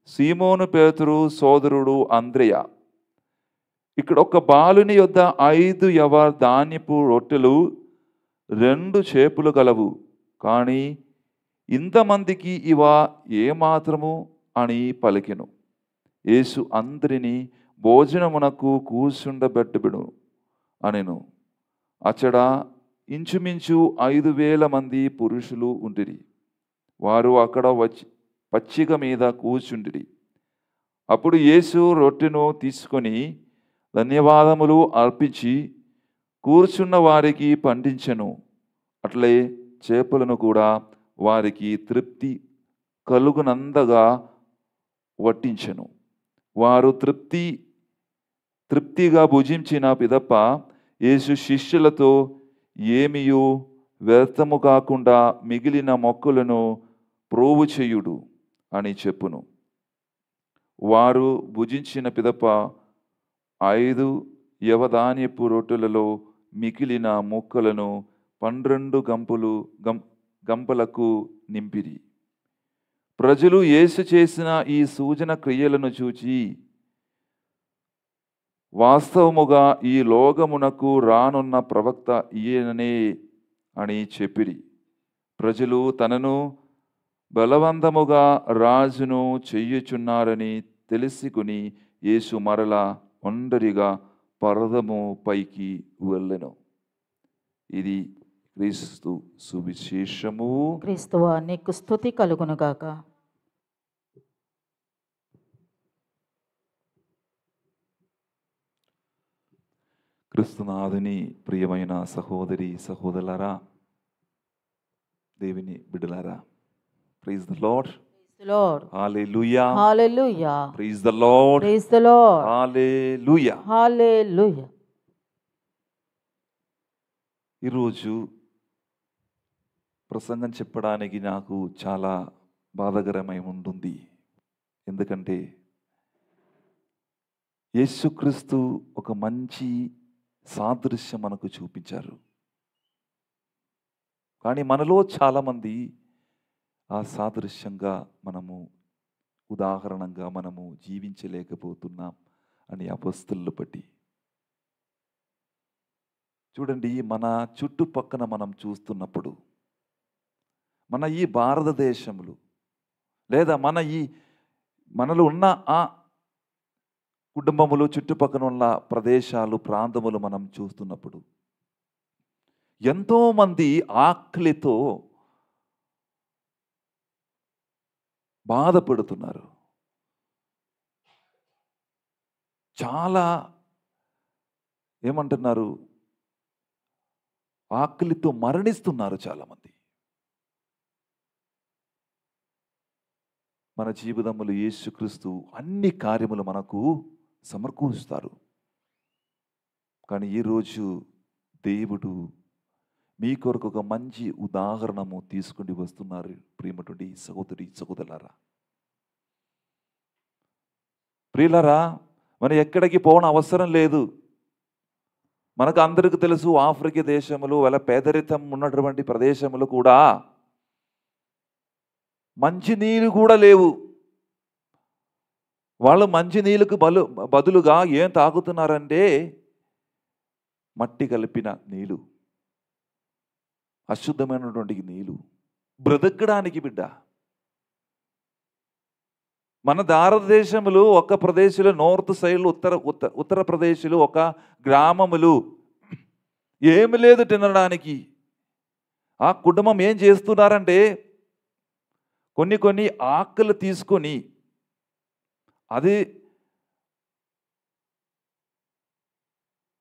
సీమోను పేతురు సోదరుడు అంద్రెయ. ఇక్కడ ఒక బాలుని యొద్ద 5 యవ ధాన్యపు రొట్టెలు 2 చేపలు గలవు, కానీ ఇంతమందికి ఇవ ఏమాత్రము అని పలికెను. యేసు అందరినీ భోజనమునకు కూర్చుండబెట్టబెడు అనెను. అచ్చట ఇంచుమించు 5,000 మంది పురుషులు ఉండిరి. వారు అక్కడ పచ్చిక మీద కూర్చుండిరి. అప్పుడు యేసు రొట్టెను తీసుకొని ధన్యవాదములు అర్పించి కూర్చున్న వారికి పండించెను. అట్లే చేపలను కూడా వారికి కలుగునందగా వడ్డించెను. వారు తృప్తిగా భుజించిన పిదప యేసు శిష్యులతో, ఏమియు వ్యర్థము కాకుండా మిగిలిన మొక్కలను ప్రోవు చేయుడు అని చెప్పును. వారు భుజించిన పిదప 5 యవధాన్యపు రొట్టెలలో మిగిలిన ముక్కలను 12 గంపలకు నింపిరి. ప్రజలు యేసు చేసిన ఈ సూచన క్రియలను చూచి వాస్తవముగా ఈ లోకమునకు రానున్న ప్రవక్త ఈయననే అని చెప్పిరి. ప్రజలు తనను బలవంతముగా రాజును చెయ్యుచున్నారని తెలుసుకుని యేసు మరలా ఒంటరిగా పర్వతము పైకి వెళ్ళెను. ఇది క్రీస్తు సువిశేషము. క్రీస్తువా నీకు స్తుతి కలుగునుగాక. క్రీస్తునాథుని ప్రియమైన సహోదరి సహోదరులారా, దేవుని బిడ్డలారా, praise the lord. Lord. Hallelujah. Hallelujah. Praise the lord. Praise the Lord. Hallelujah. Hallelujah. ఈరోజు ప్రసంగం చెప్పడానికి నాకు చాలా బాధాకరమై ఉంటుంది. ఎందుకంటే యేసుక్రీస్తు ఒక మంచి సాదృశ్యం మనకు చూపించారు. కానీ మనలో చాలామంది ఆ సాదృశ్యంగా మనము ఉదాహరణంగా మనము జీవించలేకపోతున్నాం అని అపస్తులను బట్టి. చూడండి, మన చుట్టుపక్కన మనం చూస్తున్నప్పుడు మన ఈ భారతదేశంలో లేదా మనలో ఉన్న ఆ కుటుంబములు చుట్టుపక్కల ఉన్న ప్రదేశాలు ప్రాంతములు మనం చూస్తున్నప్పుడు ఎంతోమంది ఆకలితో బాధపడుతున్నారు. చాలా ఏమంటున్నారు, ఆకలితో మరణిస్తున్నారు చాలామంది. మన జీవితములు యేసుక్రీస్తు అన్ని కార్యములు మనకు సమకూరుస్తారు. కానీ ఈరోజు దేవుడు మీ కొరకు ఒక మంచి ఉదాహరణము తీసుకుని వస్తున్నారు. ప్రియమైనటువంటి సహోదరి సహోదరులారా, ప్రియులారా, మనం ఎక్కడికి పోవడం అవసరం లేదు. మనకు అందరికీ తెలుసు, ఆఫ్రికా దేశములు వాళ్ళ పేదరితం ఉన్నటువంటి ప్రదేశములు కూడా మంచినీళ్ళు కూడా లేవు. వాళ్ళు మంచినీళ్ళకు బదులుగా ఏం తాగుతున్నారంటే మట్టి కలిపిన నీళ్ళు, అశుద్ధమైనటువంటి నీళ్ళు. బ్రతకడానికి బిడ్డ, మన భారతదేశంలో ఒక ప్రదేశంలో నార్త్ సైడ్ ఉత్తరప్రదేశ్లో ఒక గ్రామములు ఏమి లేదు తినడానికి. ఆ కుటుంబం ఏం చేస్తున్నారంటే కొన్ని ఆకులు తీసుకొని అది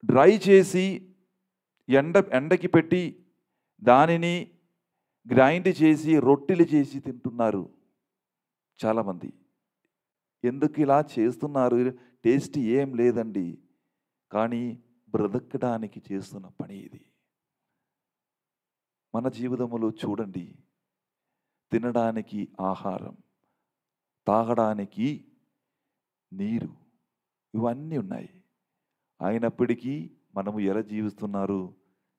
డ్రై చేసి ఎండకి పెట్టి దానిని గ్రైండ్ చేసి రొట్టెలు చేసి తింటున్నారు చాలామంది. ఎందుకు ఇలా చేస్తున్నారు? టేస్ట్ ఏం లేదండి, కానీ బ్రతకడానికి చేస్తున్న పని ఇది. మన జీవితంలో చూడండి, తినడానికి ఆహారం, తాగడానికి నీరు, ఇవన్నీ ఉన్నాయి. అయినప్పటికీ మనము ఎలా జీవిస్తున్నారు?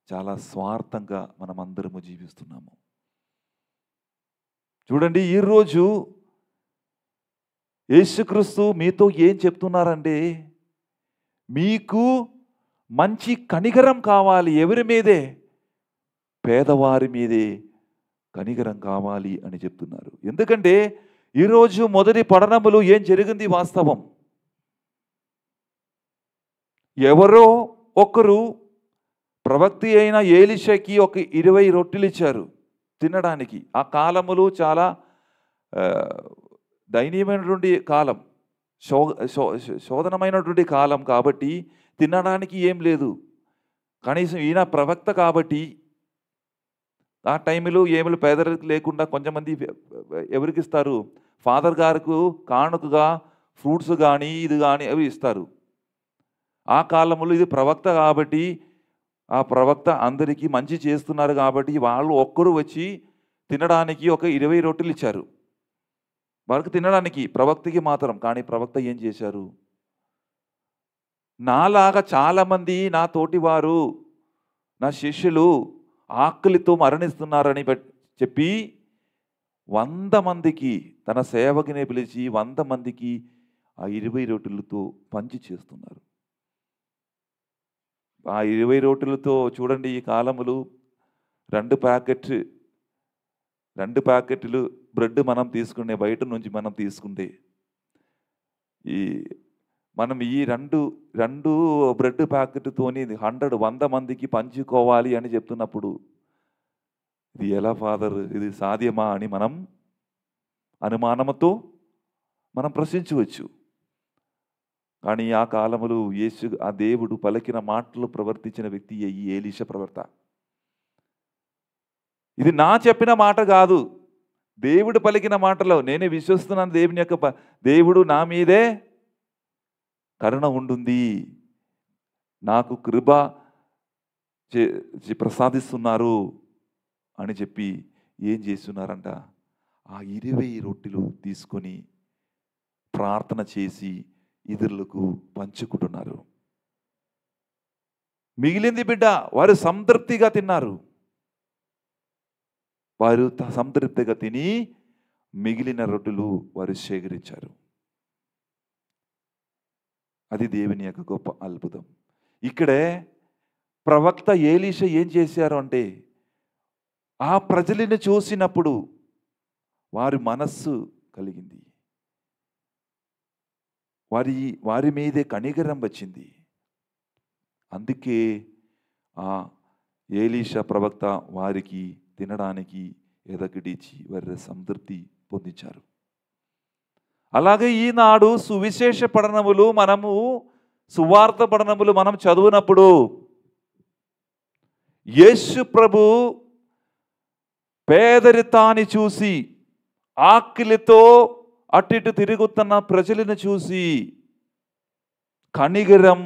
చాలా స్వార్థంగా మనమందరము జీవిస్తున్నాము. చూడండి, ఈరోజు యేసుక్రీస్తు మీతో ఏం చెప్తున్నారంటే, మీకు మంచి కనికరం కావాలి. ఎవరి మీదే? పేదవారి మీదే కనికరం కావాలి అని చెప్తున్నారు. ఎందుకంటే ఈరోజు మొదటి పఠనములు ఏం జరిగింది? వాస్తవం, ఎవరో ఒకరు ప్రవక్త అయిన ఏలీషాకి ఒక 20 రొట్టెలు ఇచ్చారు తినడానికి. ఆ కాలములు చాలా దయనీయమైనటువంటి కాలం, శోధనమైనటువంటి కాలం కాబట్టి తినడానికి ఏం లేదు. కనీసం ఈయన ప్రవక్త కాబట్టి ఆ టైంలో ఏమి పేదరికం లేకుండా కొంతమంది ఎవరికి ఇస్తారు? ఫాదర్ గారికి కానుకగా ఫ్రూట్స్ కానీ ఇది కానీ అవి ఇస్తారు. ఆ కాలంలో ఇది ప్రవక్త కాబట్టి ఆ ప్రవక్త అందరికీ మంచి చేస్తున్నారు కాబట్టి వాళ్ళు ఒక్కరు వచ్చి తినడానికి ఒక 20 రొట్టెలు ఇచ్చారు వాళ్ళకి తినడానికి, ప్రవక్తకి మాత్రం. కానీ ప్రవక్త ఏం చేశారు? నాలాగా చాలామంది నా తోటివారు, నా శిష్యులు ఆకలితో మరణిస్తున్నారని చెప్పి 100 మందికి తన సేవకుని పిలిచి 100 మందికి ఆ 20 రొట్టెలతో పంచి చేస్తున్నారు. ఆ 20 రొట్టెలతో చూడండి, ఈ కాలములు 2 ప్యాకెట్లు బ్రెడ్ మనం తీసుకునే, బయట నుంచి మనం తీసుకుంటే ఈ మనం ఈ రెండు బ్రెడ్ ప్యాకెట్తోని 100 మందికి పంచుకోవాలి అని చెప్తున్నప్పుడు ఇది ఎలా ఫాదర్, ఇది సాధ్యమా అని మనం అనుమానంతో మనం ప్రశ్నించవచ్చు. కానీ ఆ కాలములు ఆ దేవుడు పలికిన మాటలు ప్రవర్తించిన వ్యక్తి ఈ ఏలీషా ప్రవక్త. ఇది నా చెప్పిన మాట కాదు, దేవుడు పలికిన మాటలో నేనే విశ్వసిస్తున్నాను. దేవుడు నా మీదే కరుణ ఉంటుంది, నాకు కృప ప్రసాదిస్తున్నారు అని చెప్పి ఏం చేస్తున్నారంట, ఆ 20 రొట్టెలు తీసుకొని ప్రార్థన చేసి ఇతరులకు పంచుకుంటున్నారు. మిగిలింది బిడ్డ వారు సంతృప్తిగా తిన్నారు. వారు సంతృప్తిగా తిని మిగిలిన రొట్టెలు వారు సేకరించారు. అది దేవుని యొక్క గొప్ప అద్భుతం. ఇక్కడే ప్రవక్త ఏలీషా ఏం చేశారు అంటే, ఆ ప్రజలను చూసినప్పుడు వారి మనస్సు కలిగింది, వారి మీదే కనికరం వచ్చింది. అందుకే ఆ ఏలీషా ప్రవక్త వారికి తినడానికి ఎదగిడిచి వారి సంతృప్తి పొందించారు. అలాగే ఈనాడు సువిశేష పఠనములు, సువార్త పఠనములు మనం చదివినప్పుడు యేసు ప్రభు పేదరితాన్ని చూసి, ఆకలితో అటు ఇటు తిరుగుతున్న ప్రజలను చూసి కనికరం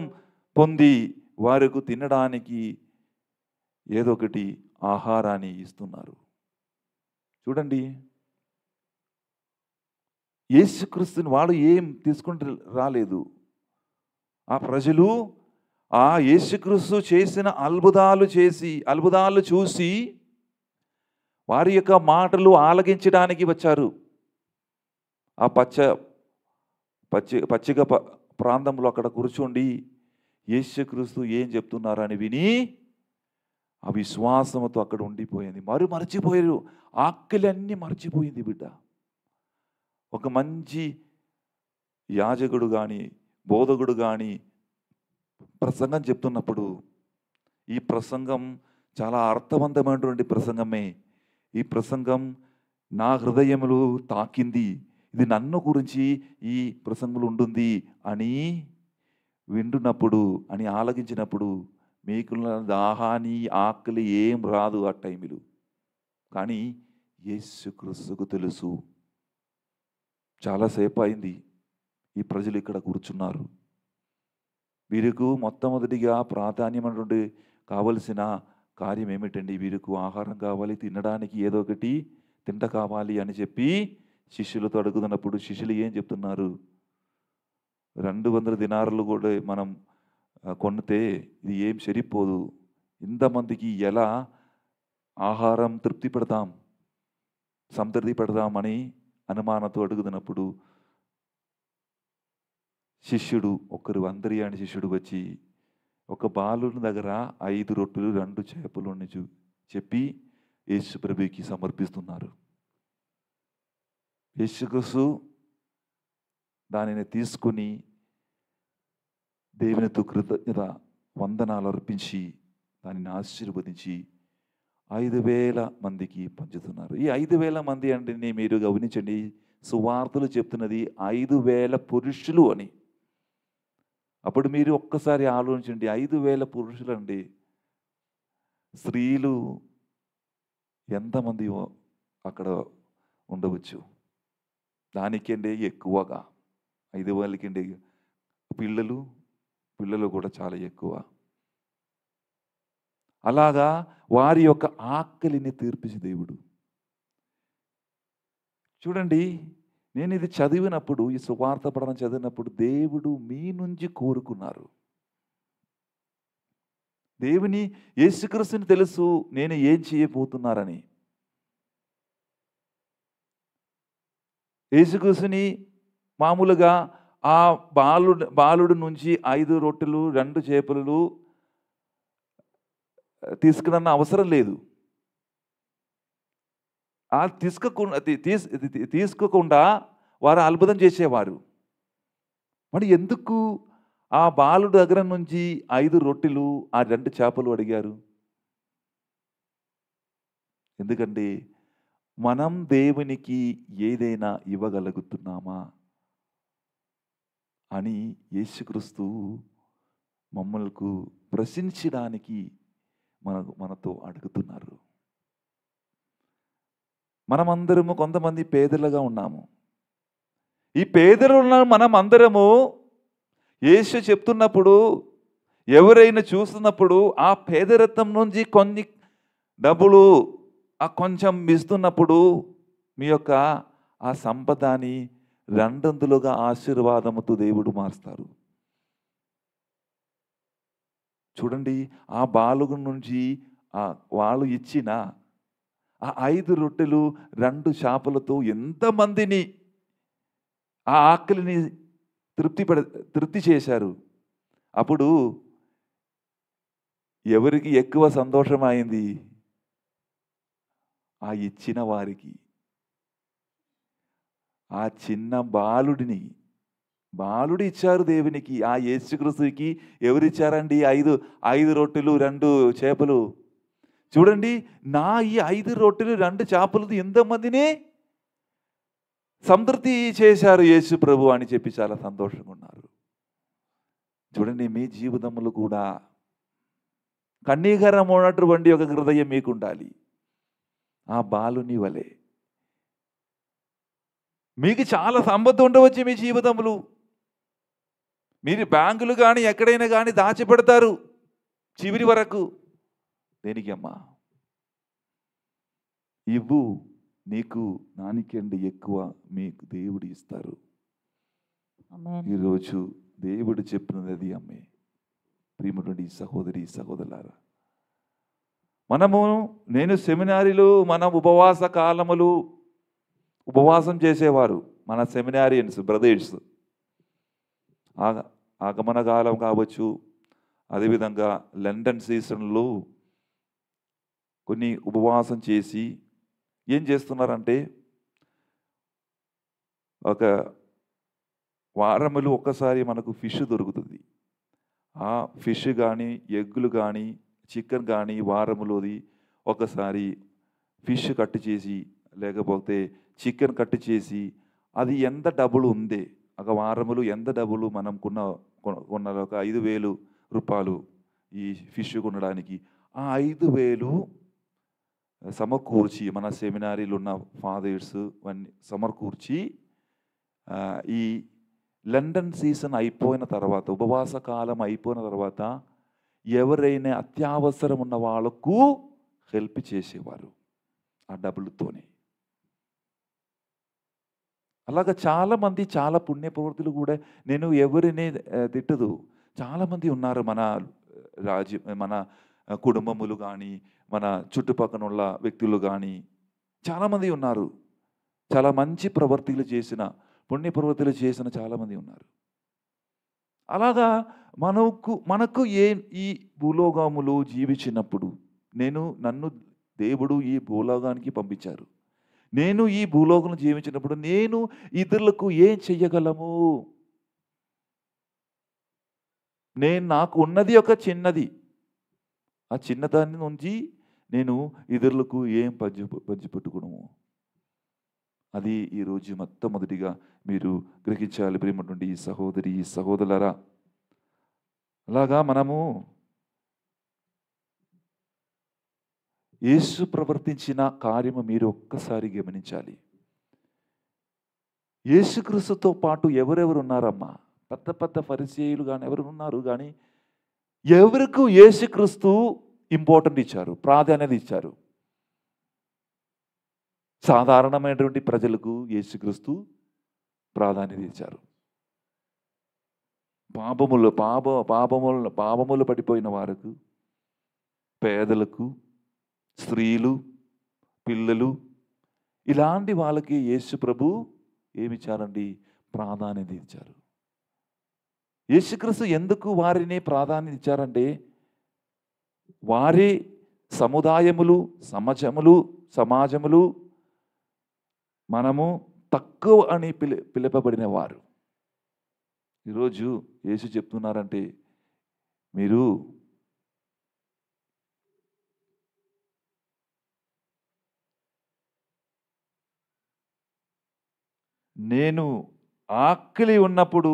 పొంది వారికి తినడానికి ఏదో ఒకటి ఆహారాన్ని ఇస్తున్నారు. చూడండి, యేసుక్రీస్తుని వాళ్ళు ఏం తీసుకుంటూ రాలేదు. ఆ ప్రజలు ఆ యేసుక్రీస్తు చేసిన అద్భుతాలు చూసి వారి యొక్క మాటలు ఆలకించడానికి వచ్చారు. ఆ పచ్చిక ప్రాంతంలో అక్కడ కూర్చోండి యేసుక్రీస్తు ఏం చెప్తున్నారని విని ఆ విశ్వాసంతో అక్కడ ఉండిపోయింది. మర్చిపోయారు, ఆకలన్నీ మర్చిపోయింది బిడ్డ. ఒక మంచి యాజకుడు కానీ బోధకుడు కానీ ప్రసంగం చెప్తున్నప్పుడు, ఈ ప్రసంగం చాలా అర్థవంతమైనటువంటి ప్రసంగమే, ఈ ప్రసంగం నా హృదయములు తాకింది, ఇది నన్ను గురించి ఈ ప్రసంగంలో ఉంటుంది అని వింటున్నప్పుడు, అని ఆలకించినప్పుడు మీకున్న దాహాన్ని ఆకలి ఏం రాదు ఆ టైంలో. కానీ యేసుక్రీస్తుకు తెలుసు, చాలాసేపు అయింది ఈ ప్రజలు ఇక్కడ కూర్చున్నారు, వీరికి మొట్టమొదటిగా ప్రాధాన్యమైనటువంటి కావలసిన కార్యం ఏమిటండి, వీరికి ఆహారం కావాలి, తినడానికి ఏదో ఒకటి తింట కావాలి అని చెప్పి శిష్యులతో అడుగుతున్నప్పుడు శిష్యులు ఏం చెప్తున్నారు, 200 దినారులు కూడా మనం కొనితే ఇది ఏం సరిపోదు, ఇంతమందికి ఎలా ఆహారం సంతృప్తి పెడదామని అనుమానంతో అడుగుతున్నప్పుడు ఒకరు అందరి అని శిష్యుడు వచ్చి ఒక బాలుని దగ్గర 5 రొట్టెలు 2 చేపలు చెప్పి యేసు ప్రభువుకి సమర్పిస్తున్నారు. యేసుక్రీస్తు దానిని తీసుకుని దేవునితో కృతజ్ఞత వందనాలు అర్పించి దానిని ఆశీర్వదించి 5,000 మందికి పంచుతున్నారు. ఈ 5,000 మంది అంటే మీరు గమనించండి, సువార్తలు చెప్తున్నది 5,000 పురుషులు అని. అప్పుడు మీరు ఒక్కసారి ఆలోచించండి, 5,000 పురుషులు అండి, స్త్రీలు ఎంతమంది అక్కడ ఉండవచ్చు? దానికంటే ఎక్కువగా 5,000కంటే పిల్లలు కూడా చాలా ఎక్కువ. అలాగా వారి యొక్క ఆకలిని తీర్పించి దేవుడు. చూడండి, నేను ఇది చదివినప్పుడు, ఈ సువార్త పఠనం చదివినప్పుడు దేవుడు మీ నుంచి కోరుకున్నారు. దేవుని యేసుక్రీస్తుని తెలుసు నేను ఏం చేయబోతున్నారని. యేసుక్రీస్తుని మామూలుగా ఆ బాలుడు నుంచి 5 రొట్టెలు 2 చేపలు తీసుకున్న అవసరం లేదు. తీసుకోకుండా వారు అద్భుతం చేసేవారు. మరి ఎందుకు ఆ బాలుడు దగ్గర నుంచి 5 రొట్టెలు ఆ 2 చేపలు అడిగారు? ఎందుకంటే మనం దేవునికి ఏదైనా ఇవ్వగలుగుతున్నామా అని యేసుక్రీస్తు మమ్మల్ని ప్రశ్నించడానికి మనతో అడుగుతున్నారు. మనమందరము కొంతమంది పేదలుగా ఉన్నాము. ఈ పేదలు ఉన్న మనం అందరము యేసు చెప్తున్నప్పుడు, ఎవరైనా చూస్తున్నప్పుడు ఆ పేదరికం నుంచి కొన్ని డబ్బులు కొంచెం ఇస్తున్నప్పుడు మీ యొక్క ఆ సంపదని 200లుగా ఆశీర్వాదముతో దేవుడు మారుస్తారు. చూడండి, ఆ బాలుగు నుంచి వాళ్ళు ఇచ్చిన ఆ 5 రొట్టెలు 2 చేపలతో ఎంతమందిని ఆ ఆకలిని తృప్తి చేశారు. అప్పుడు ఎవరికి ఎక్కువ సంతోషం అయింది? ఆ ఇచ్చిన వారికి. ఆ చిన్న బాలుడు ఇచ్చారు దేవునికి. ఆ యేసుక్రీస్తుకి ఎవరిచ్చారండి 5 రొట్టెలు 2 చేపలు? చూడండి, ఈ 5 రొట్టెలు 2 చేపలు ఎంతమందిని సంతృప్తి చేశారు యేసు ప్రభు అని చెప్పి చాలా సంతోషంగా ఉన్నారు. చూడండి, మీ జీవితంలో కూడా కన్నీకరం ఉన్నటువంటి ఒక హృదయం మీకు ఉండాలి. ఆ బాలుని వలె మీకు చాలా సంపద ఉండవచ్చు మీ జీవితంలో. మీరు బ్యాంకులు కానీ ఎక్కడైనా కానీ దాచిపెడతారు చివరి వరకు. దేనికి అమ్మా? ఇవ్వు, నీకు నానికండి ఎక్కువ మీకు దేవుడు ఇస్తారు. ఈరోజు దేవుడు చెప్పినది అది అమ్మే. ప్రియమైనటువంటి సహోదరి సహోదరులారా, నేను సెమినారీలు మన ఉపవాస కాలములు ఉపవాసం చేసేవారు మన సెమినారియన్స్ బ్రదర్స్. ఆగమన కాలం కావచ్చు, అదేవిధంగా లండన్ సీజన్లో కొన్ని ఉపవాసం చేసి ఏం చేస్తున్నారంటే, ఒక వారములు ఒక్కసారి మనకు ఫిష్ దొరుకుతుంది. ఆ ఫిష్ కానీ ఎగ్గులు కానీ చికెన్ కానీ వారములోది ఒకసారి ఫిష్ కట్ చేసి లేకపోతే చికెన్ కట్ చేసి అది ఎంత డబ్బులు ఉంది, ఒక వారములు ఎంత డబ్బులు మనం కొన్న ఒక 5,000 రూపాయలు ఈ ఫిష్ కొనడానికి. ఆ 5,000 సమకూర్చి మన సెమినారీలో ఉన్న ఫాదర్స్ అన్నీ సమకూర్చి ఈ లండన్ సీజన్ అయిపోయిన తర్వాత, ఉపవాస కాలం అయిపోయిన తర్వాత ఎవరైనా అత్యవసరం ఉన్న వాళ్ళకు హెల్ప్ చేసేవారు ఆ డబ్బులతోనే. అలాగా చాలామంది చాలా పుణ్య ప్రవృత్తులు కూడా, నేను ఎవరిని తిట్టదు, చాలామంది ఉన్నారు మన మన కుటుంబములు కానీ మన చుట్టుపక్కల ఉన్న వ్యక్తులు కానీ చాలామంది ఉన్నారు. చాలా మంచి ప్రవృత్తులు చేసిన, పుణ్య ప్రవృత్తులు చేసిన చాలామంది ఉన్నారు. అలాగా మనకు ఈ భూలోకములు జీవించినప్పుడు నన్ను దేవుడు ఈ భూలోకానికి పంపించారు. నేను ఈ భూలోకంలో జీవించినప్పుడు నేను ఇతరులకు ఏం చెయ్యగలము? నాకు ఉన్నది ఒక చిన్నది. ఆ చిన్నదాన్ని నుంచి నేను ఇతరులకు ఏం పంచిపెట్టుకున్నాము? అది ఈరోజు మొట్టమొదటిగా మీరు గ్రహించాలి ప్రియమైనటువంటి ఈ సహోదరి సహోదరులారా. అలాగా మనము యేసు ప్రవర్తించిన కార్యము మీరు ఒక్కసారి గమనించాలి. యేసుక్రీస్తుతో పాటు ఎవరెవరు ఉన్నారమ్మా? పెద్ద పెద్ద పరిచయులు కానీ ఎవరు ఉన్నారు కానీ ఎవరికి యేసుక్రీస్తు ఇంపార్టెంట్ ఇచ్చారు, ప్రాధాన్యత ఇచ్చారు? సాధారణమైనటువంటి ప్రజలకు యేసుక్రీస్తు ప్రాధాన్యత ఇచ్చారు. పాపములు పడిపోయిన వారికి, పేదలకు, స్త్రీలు, పిల్లలు, ఇలాంటి వాళ్ళకి యేసు ప్రభు ఏమిచ్చారండి? ప్రాధాన్యత ఇచ్చారు. యేసుక్రీస్తు ఎందుకు వారిని ప్రాధాన్యత ఇచ్చారంటే, వారి సముదాయములు, సమాజములు మనము తక్కువ అని పిలుపబడిన వారు. ఈరోజు యేసు చెప్తున్నారంటే, మీరు నేను ఆకలి ఉన్నప్పుడు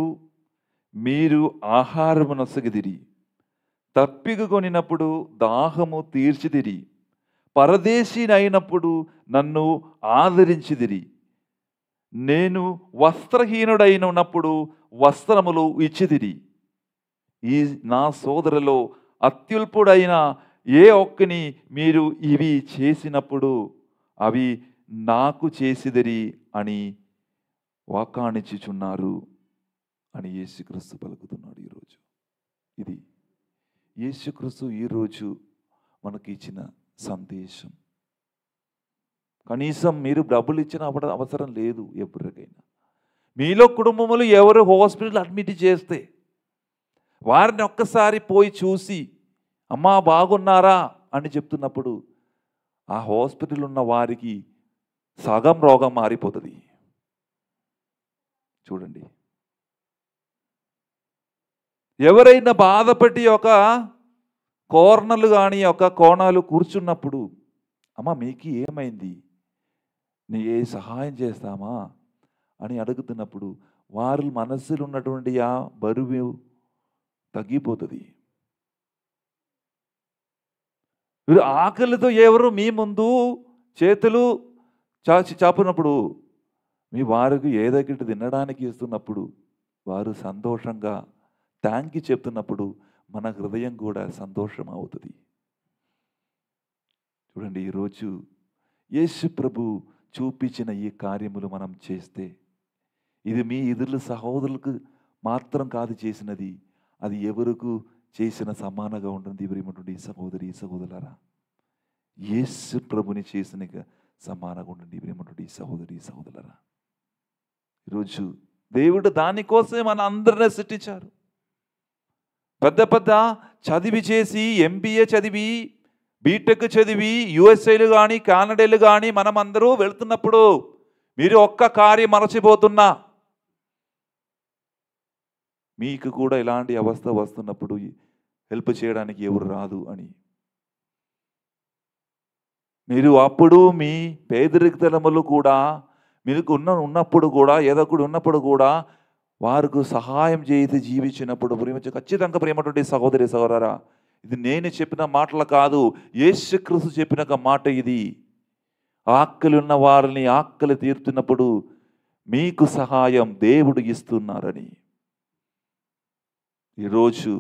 మీరు ఆహారము నొసగిదిరి, తప్పిక కొనినప్పుడు దాహము తీర్చిదిరి, పరదేశీనైనప్పుడు నన్ను ఆదరించిదిరి, నేను వస్త్రహీనుడైనప్పుడు వస్త్రములు ఇచ్చిదిరి. ఈ నా సోదరులో అత్యుల్పుడైన ఏ ఒక్కని మీరు ఇవి చేసినప్పుడు అవి నాకు చేసిదిరి అని వాకాణించుచున్నారు అని యేసుక్రీస్తు పలుకుతున్నాడు. ఈరోజు ఇది యేసుక్రీస్తు ఈరోజు మనకి ఇచ్చిన సందేశం. కనీసం మీరు డబ్బులు ఇచ్చిన అవసరం లేదు ఎవరికైనా. మీలో కుటుంబములు ఎవరు హాస్పిటల్ అడ్మిట్ చేస్తే వారిని ఒక్కసారి పోయి చూసి అమ్మా బాగున్నారా అని చెప్తున్నప్పుడు ఆ హాస్పిటల్ ఉన్న వారికి సగం రోగం మారిపోతుంది. చూడండి, ఎవరైనా బాధపడి ఒక కోర్నర్లు కానీ ఒక కోణాలు కూర్చున్నప్పుడు అమ్మ మీకు ఏమైంది, నీ ఏ సహాయం చేస్తామా అని అడుగుతున్నప్పుడు వారి మనస్సులో ఉన్నటువంటి ఆ బరువు తగ్గిపోతుంది. మీరు ఆకలితో ఎవరు మీ ముందు చేతులు చాపినప్పుడు మీ వారికి ఏదైతే తినడానికి ఇస్తున్నప్పుడు వారు సంతోషంగా థ్యాంక్ యూ చెప్తున్నప్పుడు మన హృదయం కూడా సంతోషం అవుతుంది. చూడండి, ఈరోజు యేసు ప్రభు చూపించిన ఈ కార్యములు మనం చేస్తే ఇది మీ ఇతరుల సహోదరులకు మాత్రం కాదు చేసినది, అది ఎవరికి చేసిన సమానంగా ఉంటుంది. ఎవరేమంటుండే సహోదరి సహోదరులారా, యేసు ప్రభుని చేసిన సమానంగా ఉంటుంది. ఎవరేమంటుండే సహోదరి సహోదరులారా, ఈరోజు దేవుడు దానికోసమే మన అందరినీ సృష్టించారు. పెద్ద పెద్ద చదివి చేసి MBA చదివి బీటెక్ చదివి USA కానీ కెనడాలు కానీ మనం అందరూ వెళ్తున్నప్పుడు మీరు ఒక్క కార్యం మరచిపోతున్నా, మీకు కూడా ఇలాంటి అవస్థ వస్తున్నప్పుడు హెల్ప్ చేయడానికి ఎవరు రాదు అని. మీరు అప్పుడు మీ పేదరికతలములు కూడా మీకు ఉన్నప్పుడు కూడా ఏదో కూడా ఉన్నప్పుడు కూడా వారికి సహాయం చేసి జీవించినప్పుడు ఖచ్చితంగా ప్రేమటువంటి సహోదరి సహోదరా, ఇది నేను చెప్పిన మాటలు కాదు, యేసుక్రీస్తు చెప్పిన మాట ఇది. ఆకలి ఉన్న వారిని ఆకలి తీరుతున్నప్పుడు మీకు సహాయం దేవుడు ఇస్తున్నారని. ఈరోజు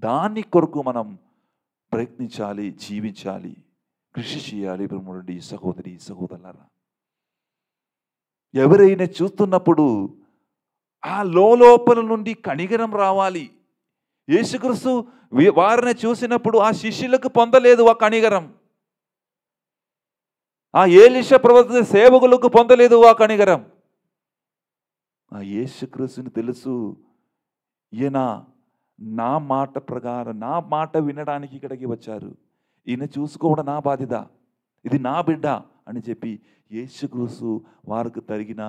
దాని కొరకు మనం ప్రయత్నించాలి, జీవించాలి, కృషి చేయాలి. ప్రేమటువంటి సహోదరి సహోదరులారా, ఎవరైనా చూస్తున్నప్పుడు ఆ లోపల నుండి కనికరం రావాలి. యేసుక్రీస్తు వారిని చూసినప్పుడు ఆ శిష్యులకు పొందలేదు ఆ కనికరం, ఆ ఎలీషా ప్రవక్త సేవకులకు పొందలేదు ఆ కనికరం. ఆ యేసుక్రీస్తుని తెలుసు, ఈయన నా మాట ప్రకారం నా మాట వినడానికి ఇక్కడికి వచ్చారు, ఈయన చూసుకోవడం నా బాధ్యత, ఇది నా బిడ్డ అని చెప్పి యేసుక్రీస్తు వారికి తగిన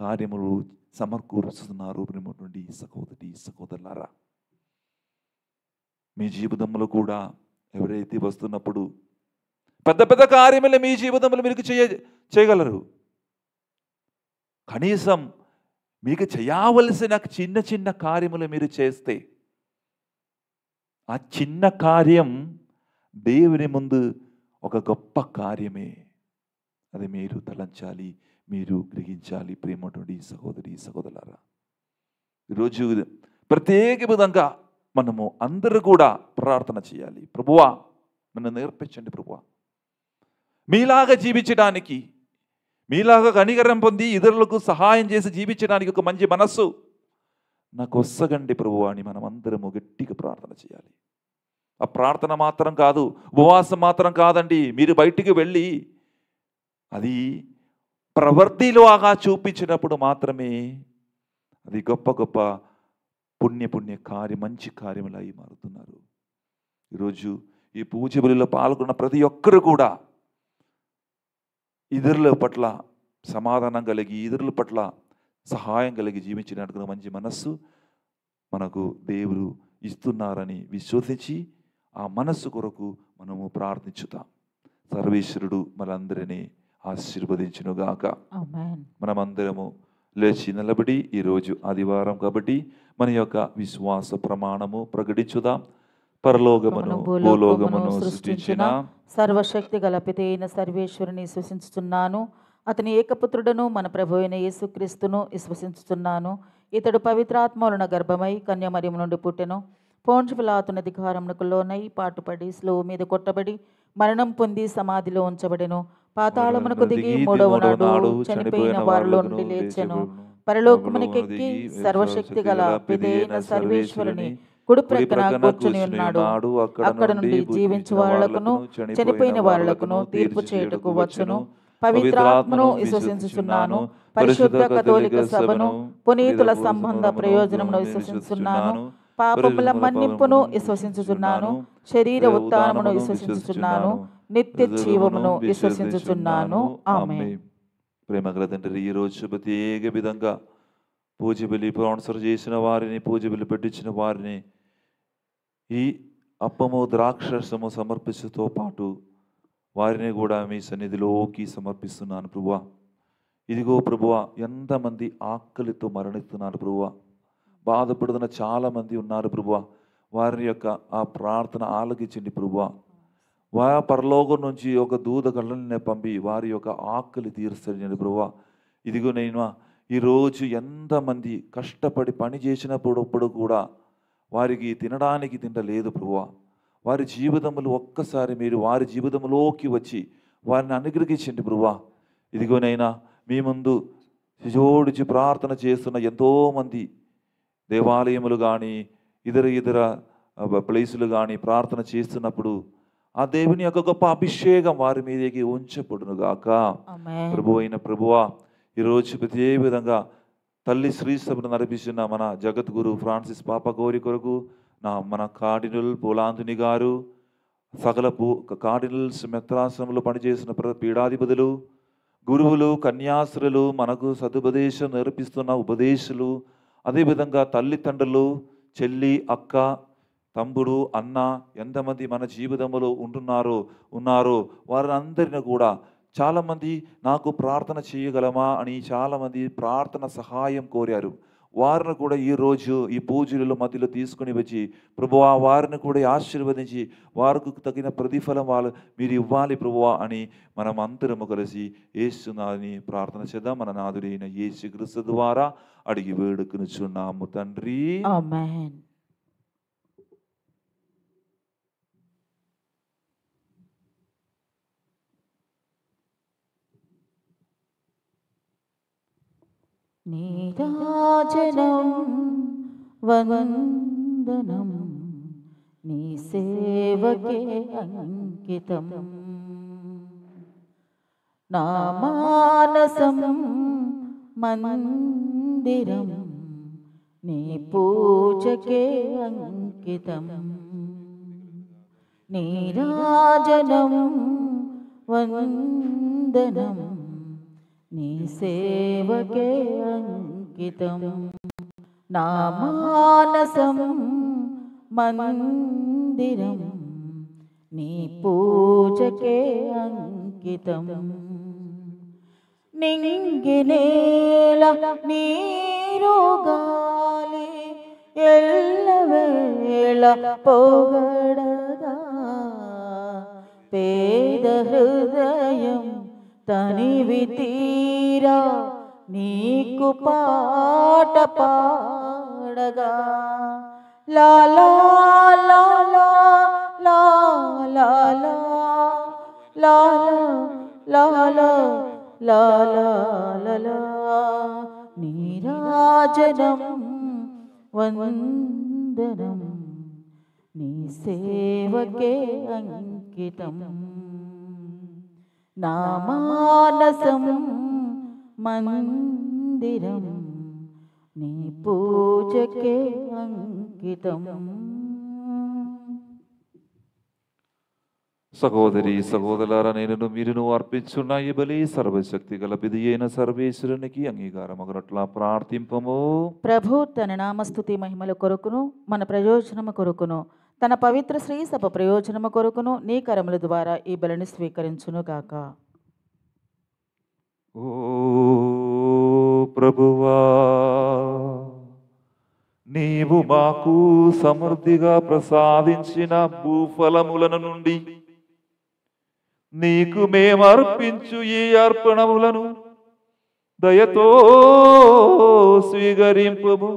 కార్యములు సమకూరుస్తున్నారు. ప్రేమటువంటి సహోదరి సహోదరులారా, మీ జీవితంలో కూడా ఎవరైతే వస్తున్నప్పుడు పెద్ద పెద్ద కార్యములు మీ జీవితంలో మీరు చేయగలరు. కనీసం మీకు చేయవలసిన చిన్న చిన్న కార్యములు మీరు చేస్తే ఆ చిన్న కార్యం దేవుని ముందు ఒక గొప్ప కార్యమే. అది మీరు తలంచాలి, మీరు గ్రహించాలి. ప్రేమటువంటి సహోదరి సహోదరులారా, ఈరోజు ప్రత్యేక విధంగా మనము అందరూ కూడా ప్రార్థన చేయాలి. ప్రభువా నన్ను నేర్పించండి, ప్రభువా మీలాగా జీవించడానికి, మీలాగా కనికరం పొంది ఇతరులకు సహాయం చేసి జీవించడానికి ఒక మంచి మనస్సు నాకు వస్తగండి ప్రభువా అని మనం అందరము గట్టిగా ప్రార్థన చేయాలి. ఆ ప్రార్థన మాత్రం కాదు, ఉపవాసం మాత్రం కాదండి. మీరు బయటికి వెళ్ళి అది ప్రవృత్తిలోగా చూపించినప్పుడు మాత్రమే అది గొప్ప గొప్ప పుణ్య కార్యం మంచి కార్యములు అయి మారుతున్నారు. ఈరోజు ఈ పూజ బలిలో పాల్గొన్న ప్రతి ఒక్కరు కూడా ఇతరుల పట్ల సమాధానం కలిగి, ఇతరుల పట్ల సహాయం కలిగి జీవించడానికి మంచి మనస్సు మనకు దేవుడు ఇస్తున్నారని విశ్వసించి ఆ మనస్సు కొరకు మనము ప్రార్థించుతాం. సర్వేశ్వరుడు మనందరినీ ఆశీర్వదించునుగాక. ఆమేన్. మనమందరము లేచి నిలబడి, ఈరోజు ఆదివారం కాబట్టి మన యొక్క విశ్వాస ప్రమాణము ప్రకటించుదాం. పరలోకమును భూలోకమును సృష్టించిన సర్వశక్తి గల పితైన సర్వేశ్వరుని విశ్వసించుచున్నాను. అతని ఏకపుత్రుడను మన ప్రభు అయిన యేసుక్రీస్తును విశ్వసించుచున్నాను. ఇతడు పవిత్రాత్మ వలన గర్భమై కన్యమరియము నుండి పుట్టెను. పోంచు పిలాతుని అధికారమునకు లోనై పాటుపడి స్లో మీద కొట్టబడి మరణం పొంది సమాధిలో ఉంచబడెను. పాతాళమునకు దిగి మూడవ నాడు చనిపోయిన వారిలో నుండి లేచెను. పరలోకమునికెక్కి సర్వశక్తి గల పితైన సర్వేశ్వరుని కుడి ప్రక్కన కూర్చుని ఉన్నాడు. అక్కడ నుండి జీవించు వారులకును చనిపోయిన వారులకును తీర్పు చేయుటకు వచ్చును. పవిత్రాత్మను విశ్వసించుచున్నాను. పరిశుద్ధ కథోలిక సభను, పునీతుల సంబంధ ప్రయోజనమును విశ్వసించుచున్నాను. పాపముల మన్నింపును విశ్వసించుచున్నాను. శరీర ఉత్థానమును విశ్వసించుచున్నాను. నిత్య జీవమును విశ్వసించుచున్నాను. ఆమేన్. ప్రేమగల తండ్రి, ఈరోజు ప్రత్యేక విధంగా పూజ బలి స్పాన్సర్ చేసిన వారిని, పూజ బలి పెట్టించిన వారిని ఈ అప్పము ద్రాక్షరసము సమర్పించతో పాటు వారిని కూడా మీ సన్నిధిలోకి సమర్పిస్తున్నాను ప్రభువా. ఇదిగో ప్రభువా, ఎంతమంది ఆకలితో మరణిస్తున్నారు ప్రభువా. బాధపడుతున్న చాలామంది ఉన్నారు ప్రభువా. వారి యొక్క ఆ ప్రార్థన ఆలకించండి ప్రభువా. పరలోకం నుంచి ఒక దూత కళ్ళని పంపి వారి యొక్క ఆకలి తీరుస్తారండి ప్రభువా. ఇదిగో నేను ఈరోజు ఎంతమంది కష్టపడి పని చేసినప్పుడు కూడా వారికి తినడానికి తింటలేదు ప్రభువా. వారి జీవితములు ఒక్కసారి మీరు వారి జీవితంలోకి వచ్చి వారిని అనుగ్రహించండి ప్రభువా. ఇదిగోనైనా మీ ముందు జోడించి ప్రార్థన చేస్తున్న ఎంతోమంది దేవాలయములు కానీ ఇతర ప్లేసులు కానీ ప్రార్థన చేస్తున్నప్పుడు ఆ దేవుని యొక్క గొప్ప అభిషేకం వారి మీదకి ఉంచబడునుగాక. ప్రభు అయిన ప్రభువా, ఈరోజు ప్రతి విధంగా తల్లి శ్రీసభను నడిపిస్తున్న మన జగద్గురు ఫ్రాన్సిస్ పాప గౌరి కొరకు మన కార్డినల్ పోలాంతుని గారు, సకల కార్డినల్స్ మెత్రాశ్రమంలో పనిచేసిన పీఠాధిపతులు, గురువులు, కన్యాస్త్రులు, మనకు సదుపదేశం నేర్పిస్తున్న ఉపదేశులు, అదేవిధంగా తల్లిదండ్రులు, చెల్లి, అక్క, తమ్ముడు, అన్న, ఎంతమంది మన జీవితంలో ఉన్నారో వారందరిని కూడా చాలామంది నాకు ప్రార్థన చేయగలమా అని చాలామంది ప్రార్థన సహాయం కోరారు. వారిని కూడా ఈరోజు ఈ పూజల మధ్యలో తీసుకుని వచ్చి ప్రభువా వారిని కూడా ఆశీర్వదించి వారికి తగిన ప్రతిఫలం మీరు ఇవ్వాలి ప్రభువా అని మనం అందరము కలిసి యేసునాని ప్రార్థన చేద్దాం. మన నాథుడైన యేసుక్రీస్తు ద్వారా అడిగి వేడుకొనుచున్నాము తండ్రి. ఆమేన్. నీరాజనం వందనం నీ సేవకే అంకితం. నా మానసం మందిరం నీ పూజకే అంకితం. నీరాజనం వందనం నీ సేవకే అంకితం. నా మానసం మందిరం నీ పూజకే అంకితం. నింగినేల నీరు గాలి ఎల్లవేళ పొగడగా పేద హృదయం తనివి తీరా నీకు పాట పాడగా లా లా లా లా లా లా లా లా లా లా లా లా. నీరాజనం వందనం నీ సేవకే అంకితం. నా మానసం మందిరం నీ పూజకే అంకితం. సహోదరి సహోదరులారా, నేను మీరును అర్పించున్న ఈ బలి సర్వశక్తి గల బిది అయిన సర్వేశ్వరునికి అంగీకారమగునట్లా ప్రార్థింపము. ప్రభు తన నామస్తుతి మహిమల కొరకును మన ప్రయోజనము కొరకును తన పవిత్ర శ్రీ సభ ప్రయోజనము కొరకును నీ కరముల ద్వారా ఈ బలిని స్వీకరించునుగాక. ఓ ప్రభువా, నీవు మాకు సమృద్ధిగా ప్రసాదించిన భూఫలములను నుండి నీకు మేమర్పించు ఈ అర్పణములను దయతో స్వీకరింపుము.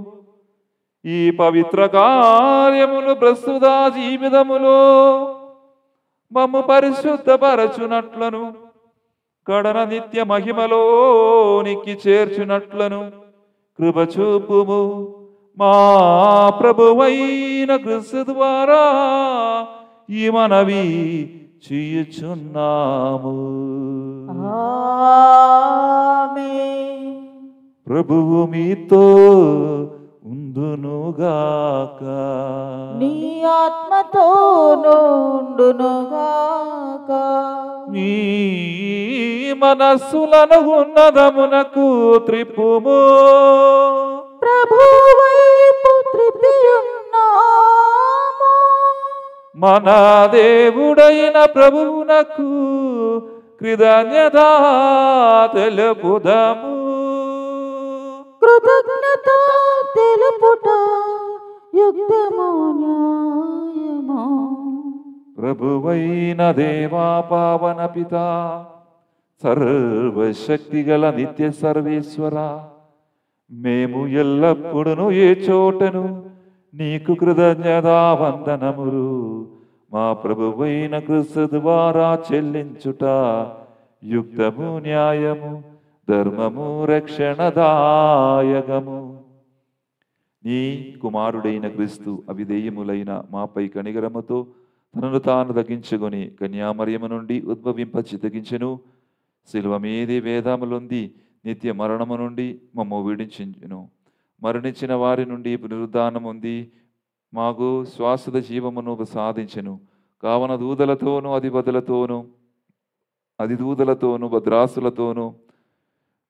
ఈ పవిత్ర కార్యములు ప్రస్తుత జీవితములో మమ్ము పరిశుద్ధపరచునట్లను కడన నిత్య మహిమలోనికి చేర్చునట్లను కృపచూపుము. మా ప్రభువైన క్రీస్తు ద్వారా ఈ మనవి చేయుచున్నాము. ఆమేన్. ప్రభువు మీతో ఉండునుగాక. నీ ఆత్మతోను ఉండునుగాక. మీ మనస్సులను ఉన్నదమునకు త్రిప్పుము. ప్రభువైపు త్రిప్పియున్నాము. మన దేవుడైన ప్రభువునకు కృతజ్ఞత తెలుపుదము. కృతజ్ఞత తెలుపుట యుక్తము న్యాయము. ప్రభువైన దేవా పావన పిత సర్వశక్తిగల నిత్య సర్వేశ్వర, మేము ఎల్లప్పుడూ ఏ చోటను నీకు కృతజ్ఞతా వందనములు మా ప్రభువైన క్రీస్తు ద్వారా చెల్లించుట యుక్తము న్యాయము ధర్మము రక్షణదాయకము. నీ కుమారుడైన క్రీస్తు అవిధేయములైన మాపై కనికరముతో తనను తాను తగ్గించుకొని కన్యామరియము నుండి ఉద్భవింప చిత్తగించెను. శిలువ మీది వేదములొంది నిత్య మరణము నుండి మమ్ము విడిచించెను. మరణించిన వారి నుండి పునరుద్ధానముంది మాకు శాశ్వత జీవమును సాధించెను. కావున దూతలతోనూ అధిదూతలతోనూ భద్రాసులతోనూ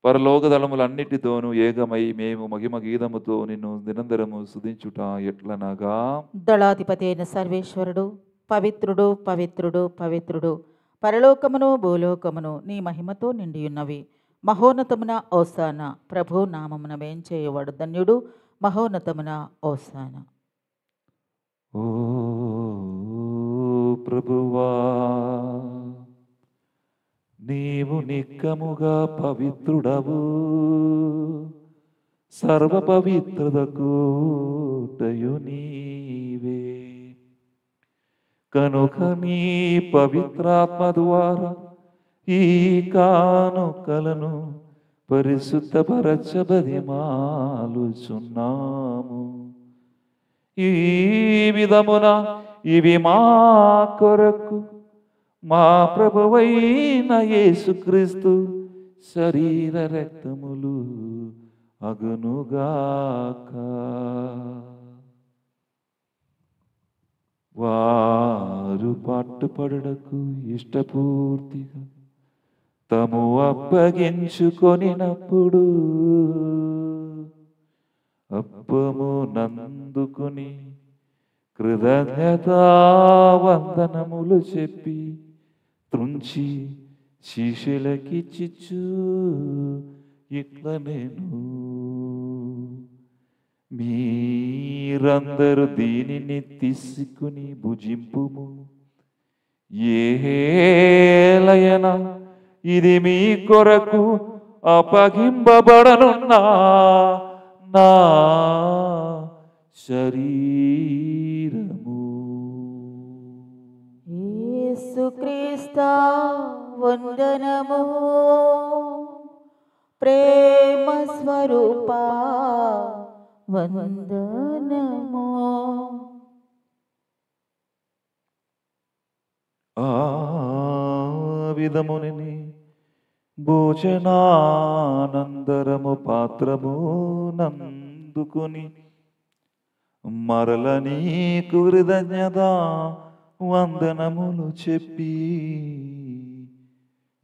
పరలోక దళములన్నిటితోనూ ఏకమై మేము మహిమ గీతముతో నిన్ను నిరంతరము స్తుతించుట ఎట్లనగా, దళాధిపతి అయిన సర్వేశ్వరుడు పవిత్రుడు పవిత్రుడు పవిత్రుడు, పరలోకమును భూలోకమును నీ మహిమతో నిండియున్నవి. మహోన్నతమున ఓసాన, ప్రభు నామమున వేంచేయవాడు ధన్యుడు. మహోన్నతమున ఓసాన. ఓ ప్రభువా, నీవు నిక్కముగా పవిత్రుడవు, సర్వ పవిత్రతకు దయు నీవే. కనుక నీ పవిత్రాత్మ ద్వారా ఈ కానుకలను పరిశుద్ధపరచబదిమాలుచున్నాము. ఈ విధమున ఇవి మా కొరకు మా ప్రభువైన యేసుక్రీస్తు శరీర రక్తములు అగునుగాక. వారు పట్టుపడుటకు ఇష్టపూర్తిగా తము అప్పగించుకొనినప్పుడు అప్పము నందుకుని కృతజ్ఞతా వందనములు చెప్పి త్రుంచి శిష్యులకిచ్చిచ్చు ఇట్లనేను, మీరందరూ దీనిని తీసుకుని భుజింపుము. ఏలయన ఇది మీ కొరకు అప్పగింపబడనున్నా నా శరీరము. యేసుక్రీస్తా వందనము. ప్రేమ స్వరూపా వందనము. ఆ విధముని భోజనానందరము పాత్రము నందుకొని మరల నీకు కృతజ్ఞత వందనములు చెప్పి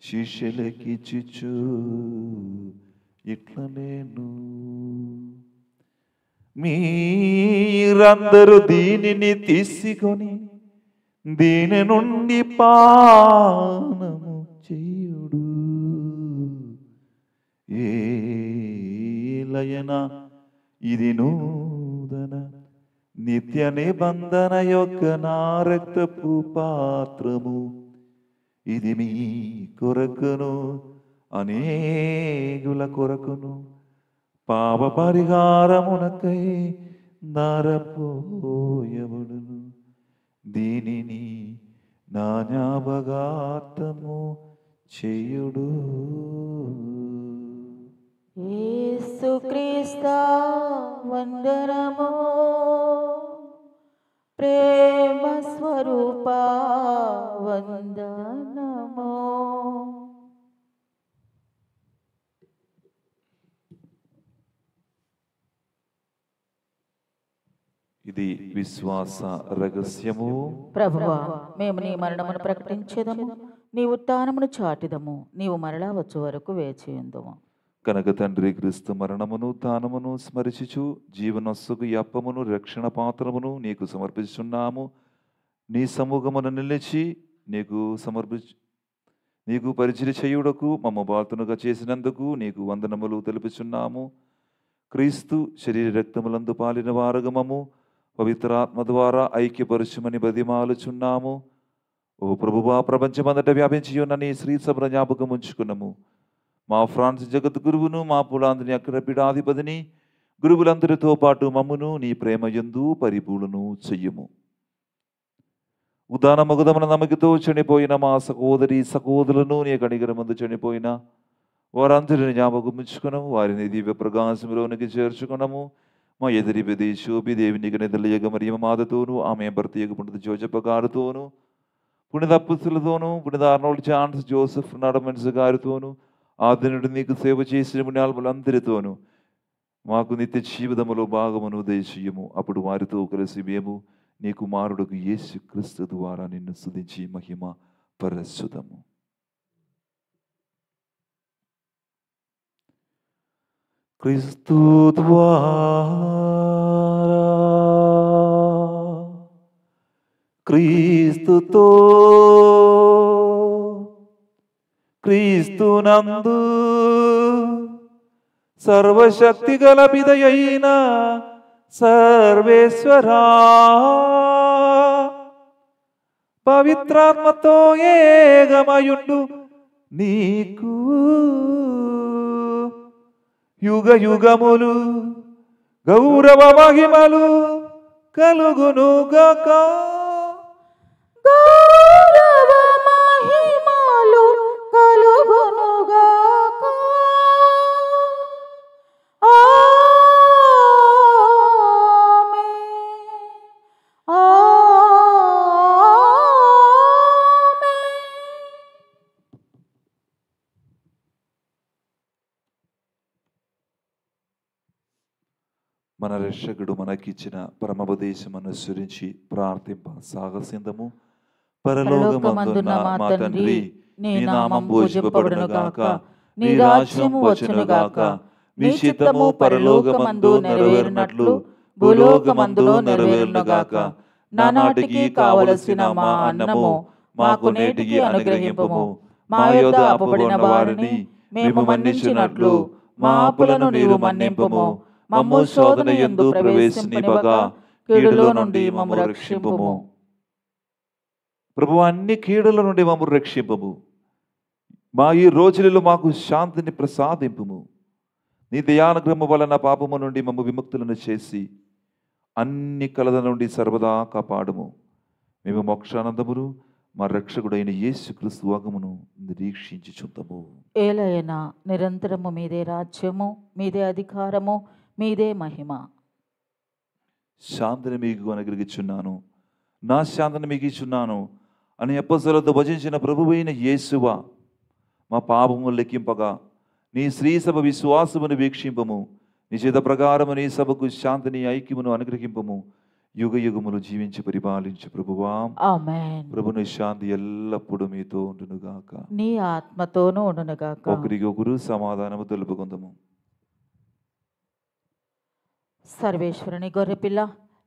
శిష్యులకిచ్చు ఇట్ల నేను మీరందరూ దీనిని తీసుకొని దీని నుండి పానము చేయుడు. ఏలయనా ఇది నూతన నిత్య నిబంధన యొక్క నా రక్తపు పాత్రము. ఇది మీ కొరకును అనేకుల కొరకును పాప పరిహారమునకై నరపోయబడును. దీనిని నా జ్ఞాపకార్థము చేయుడు. యేసుక్రీస్తు వందనము. ప్రేమ స్వరూప వందనము. ఇది విశ్వాస రహస్యము. ప్రభువా, మేము నీ మరణమును ప్రకటించేదము, నీ ఉత్థానమును చాటిదము, నీవు మరలా వచ్చు వరకు వేచి ఉందుము. కనుక తండ్రి క్రీస్తు మరణమును ఉత్థానమును స్మరించుచు జీవనస్సుకు ఈ అప్పమును రక్షణ పాత్రమును నీకు సమర్పిస్తున్నాము. నీ సముఖమును నిలిచి నీకు పరిచయ చేయుటకు మమ్మ బాల్తునుగా చేసినందుకు నీకు వందనములు తెలుపుచున్నాము. క్రీస్తు శరీర రక్తములందు పాలిన వారగమము పవిత్రాత్మ ద్వారా ఐక్యపరుచుమని బదిమాలుచున్నాము. ఓ ప్రభువా, ప్రపంచమంతటా వ్యాపించి ఉన్న నీ శ్రీ సభ జ్ఞాపకం ఉంచుకున్నాము. మా ఫ్రాన్స్ జగత్ గురువును, మా పులాందని అక్కడ పీఠాధిపతిని, గురువులందరితో పాటు మమ్మును నీ ప్రేమ యందు పరిపూర్ణను చెయ్యము. ఉదాన మగుదమున నమ్మకతో చనిపోయిన మా సహోదరి సహోదరులను నీ కనికరమందు చనిపోయిన వారందరిని జ్ఞాపకం ఉంచుకున్నాము. వారిని దివ్య ప్రకాశంలోనికి చేర్చుకున్నాము. మా ఎదిరి బెది శోభి దేవునికి నిద్రయగ మరియ మాదతోను, ఆమె భర్త యొక్క పుణిత జోజప్ప గారితోను, పుణిత అప్పులతోను, పుణిత ఆర్నోల్డ్ చాన్స్ జోసెఫ్ నడమన్స్ గారితోను, ఆదినుడు నీకు సేవ చేసిన పుణ్యాత్ములందరితోను మాకు నిత్య జీవితములో భాగమును దయచేయము. అప్పుడు వారితో కలిసి మేము నీ కుమారుడుకు యేసు క్రీస్తు ద్వారా నిన్ను స్తుతించి మహిమ పరచుదము. క్రీస్తు ద్వారా, క్రీస్తుతో, క్రీస్తునందు సర్వశక్తి గల పిదయైన సర్వేశ్వరా, పవిత్రాత్మతో ఏకమయుండు నీకు యుగ యుగములు గౌరవ మహిమలు కలుగునుగాక. గౌరవ మహిమలు కలుగునుగాక. ఆమేన్. ఆమేన్. మన రక్షకుడు మనకిచ్చిన పరమోపదేశం అనుసరించి ప్రార్థింప సాగసిందము. పరలోకమందున్న మా తండ్రి, నీ నామం పూజింపబడును గాక, నీ రాజ్యము వచ్చును గాక, నీ చిత్తము పరలోకమందు నెరవేరునట్లు భూలోకమందును నెరవేరును గాక. నానాటికి కావలసిన మా అన్నము మాకు నేటికి అనుగ్రహింపము. మా యొద్ద అప్పుబడిన వారిని మేము మన్నించినట్లు మా అప్పులను నీవు మన్నింపము. మమ్ము శోధన యందు ప్రవేశింపనివ్వక కీడులో నుండి మమ్ము రక్షింపుము. ప్రభు, అన్ని కీడుల నుండి మమ్ము రక్షింపము. మా ఈ రోజులలో మాకు శాంతిని ప్రసాదింపుము. నీ దయానుగ్రహము వలన పాపము నుండి మమ్ము విముక్తులను చేసి అన్ని కలద నుండి సర్వదా కాపాడుము. మేము మోక్షానందమును మా రక్షకుడైన యేసుక్రీస్తు వాగమును నిరీక్షించుచుందము. ఏలయనా నిరంతరము మీదే రాజ్యము, మీదే అధికారము, మీదే మహిమ. శాంతిని మీకు అనుగ్రహించున్నాను, నా శాంతిని మీకు ఇచ్చున్నాను అని అప్పొస్తలులతో భజించిన ప్రభువైన యేసువా, మా పాపము లెక్కింపగా నీ శ్రీసభ విశ్వాసమును వీక్షింపము. నీ చేత ప్రకారము నీ సభకు శాంతిని ఐక్యమును అనుగ్రహింపము. యుగ యుగములు జీవించి పరిపాలించు ప్రభువా. ఆమేన్. ప్రభుని శాంతి ఎల్లప్పుడూ మీతో ఉండునుగాక. నీ ఆత్మతోనూ ఉండునుగాక. ఒకరికొకరు సమాధానము తెలుపుకుందాము. సర్వేశ్వరుని గొర్రెపిల్ల,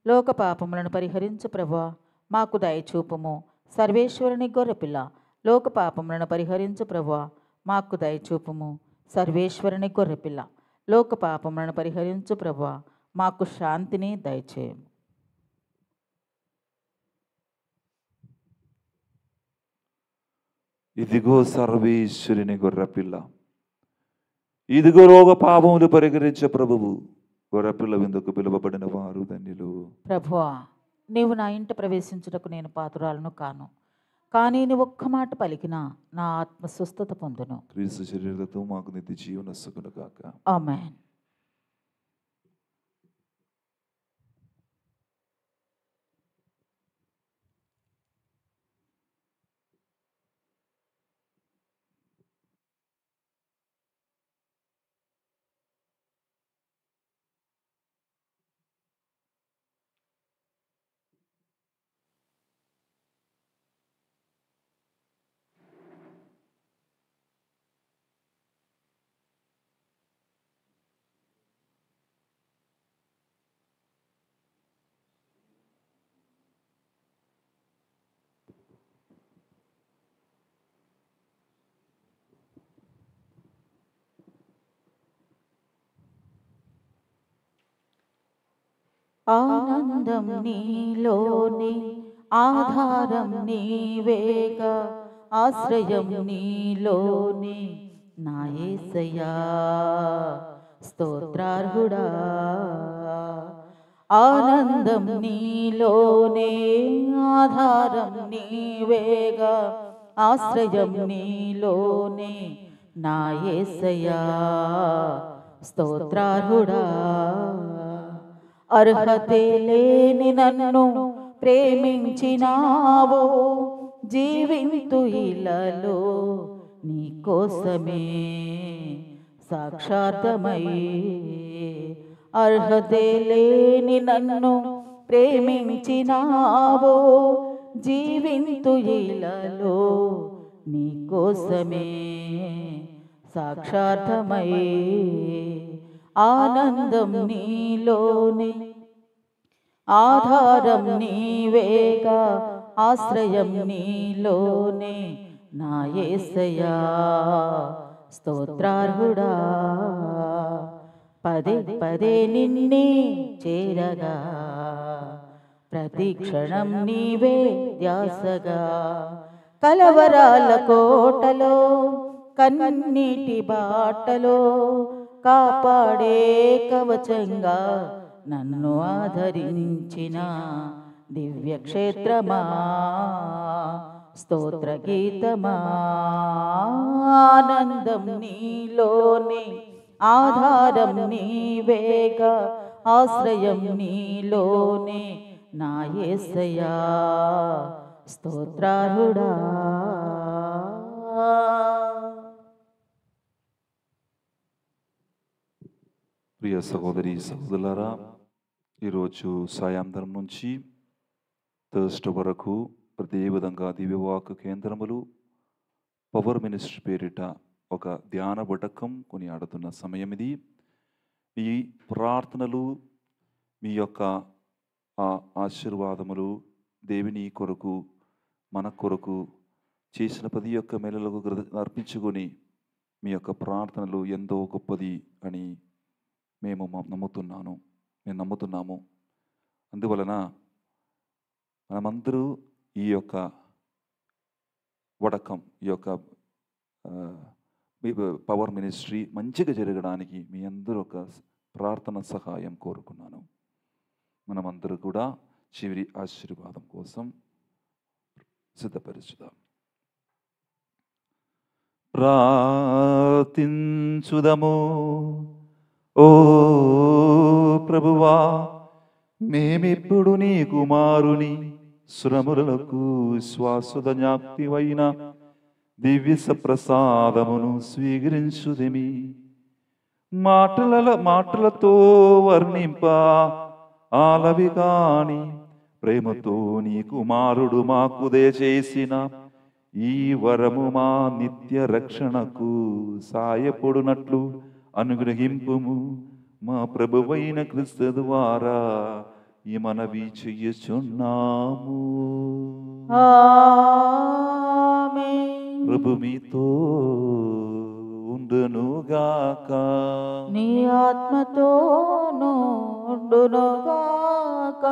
లోక పాపములను పరిహరించు ప్రభువా, మాకు దయచూపుము. సర్వేశ్వరుని గొర్రెపిల్ల, లోక పాపములను పరిహరించు ప్రభువా, మాకు దయచూపుము. సర్వేశ్వరుని గొర్రెపిల్ల, లోక పాపములను పరిహరించు ప్రభువా, మాకు శాంతిని దయచేయము. ఇదిగో సర్వేశ్వరుని గొర్రెపిల్ల, ఇదిగో రోగ పాపములు పరిహరించే ప్రభువు. గొర్రెపిల్ల విందుకు పిలువబడిన వారు ధన్యులు. ప్రభువా, నీవు నా ఇంట ప్రవేశించుటకు నేను పాత్రురాలను కాను, కానీ నీ ఒక్క మాట పలికినా నా ఆత్మ స్వస్థత పొందును. క్రీస్తు శరీరతో మాకు నిత్య జీవనస్సుకును గాక. ఆమేన్. ఆనందం నీలోనే, ఆధారం నీవేగా, ఆశ్రయం నీలోనే నా యేసయ్యా, స్తోత్రార్హుడా. ఆనందం నీలోనే, ఆధారం నీవేగా, ఆశ్రయం నీలోనే నా యేసయ్యా, స్తోత్రార్హుడా. అర్హతే లేని నన్ను ప్రేమించినావు, జీవింతు ఇలలో నీ కోసమే సాక్షార్థమై. అర్హతే లేని నన్ను ప్రేమించినావు, జీవింతు ఇలలో నీ కోసమే సాక్షార్థమై. ఆనందం నీలోనే, ఆధారం నీవేగా, ఆశ్రయం నీలోనే నా యేసయ్యా, స్తోత్రార్హుడా. పదే పదే నిన్నే చేరగా, ప్రతి క్షణం నీవే ధ్యాసగా. కలవరాల కోటలో, కన్నీటి బాటలో, కాపాడే కవచంగా నన్ను ఆదరించిన దివ్యక్షేత్రమా, స్తోత్ర గీతమా. ఆనందం నీలోనే, ఆధారం నీవేగా, ఆశ్రయం నీలోనే నా యేసయ్యా, స్తోత్రార్హుడా. ప్రియ సహోదరి సహోదరులారా, ఈరోజు సాయంత్రం నుంచి థర్స్డే వరకు అదేవిధంగా దివ్యవాక్ కేంద్రములు పవర్ మినిస్ట్రీ పేరిట ఒక ధ్యాన బటకం కొనియాడుతున్న సమయం ఇది. ఈ ప్రార్థనలు, మీ యొక్క ఆశీర్వాదములు దేవుని కొరకు, మన కొరకు చేసిన ప్రతి ఒక్క మేలులకు అర్పించుకొని మీ యొక్క ప్రార్థనలు ఎంతో గొప్పది అని మేము నమ్ముతున్నాము. అందువలన మనమందరూ ఈ యొక్క వడకం, ఈ యొక్క పవర్ మినిస్ట్రీ మంచిగా జరగడానికి మీ అందరూ ఒక ప్రార్థన సహాయం కోరుకున్నాను. మనమందరూ కూడా చివరి ఆశీర్వాదం కోసం సిద్ధపరుచుదాం. ప్రార్థించుదము. ఓ ప్రభువా, మేమిప్పుడు నీ కుమారుని శ్రమలకు శ్వాసద జ్ఞాప్తివైన దివ్య సప్రసాదమును స్వీకరించుదిమి. మాటలతో వర్ణింప ఆలవి కాని ప్రేమతో నీ కుమారుడు మాకు దయచేసిన ఈ వరము మా నిత్య రక్షణకు సాయపడునట్లు అనుగ్రహింపుము. మా ప్రభువైన క్రీస్తు ద్వారా ఈ మనవి చెయ్యుచున్నాము. ఆమేన్. ప్రభు మీతో ఉండునుగాక. నీ ఆత్మతోనూ ఉండునుగాక.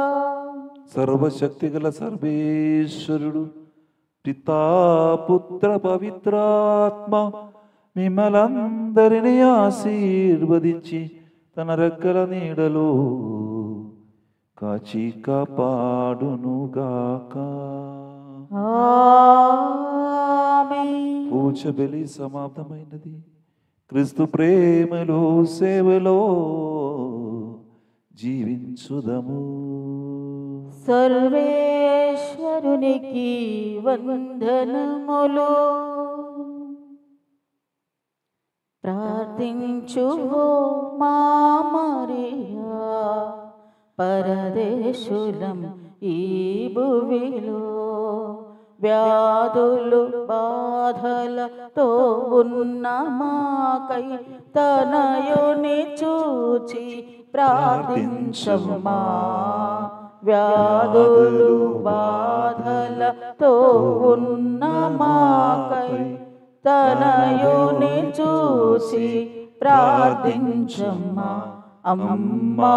సర్వశక్తిగల సర్వేశ్వరుడు పితా పుత్ర పవిత్రాత్మ మిమ్మలందరినీ ఆశీర్వదించి తన రెక్కల నీడలో కాచి కాపాడునుగాక. ఆమేన్. పూజ బలి సమాప్తమైనది. క్రీస్తు ప్రేమలో సేవలో జీవించుదము. సర్వేశ్వరునికి వందనములు. ప్రార్థించు మా మరియా, పరదేశులం ఈ భువిలో వ్యాధులు బాధలతో ఉన్న మాకై తనయుని చూచి ప్రార్థించమ్మా. వ్యాధులు బాధలతో ఉన్న మాకై తనయుని చూసి ప్రార్థించమ్మా. అమ్మా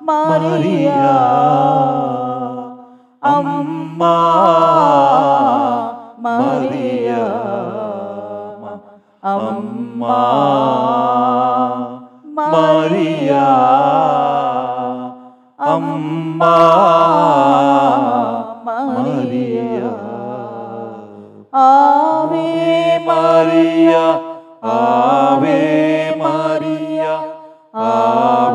మరియా, అమ్మా మరియా, అమ్మా మరియా, అమ్మా మరియా. ఆవే మరియా, ఆవే మరియా, ఆవే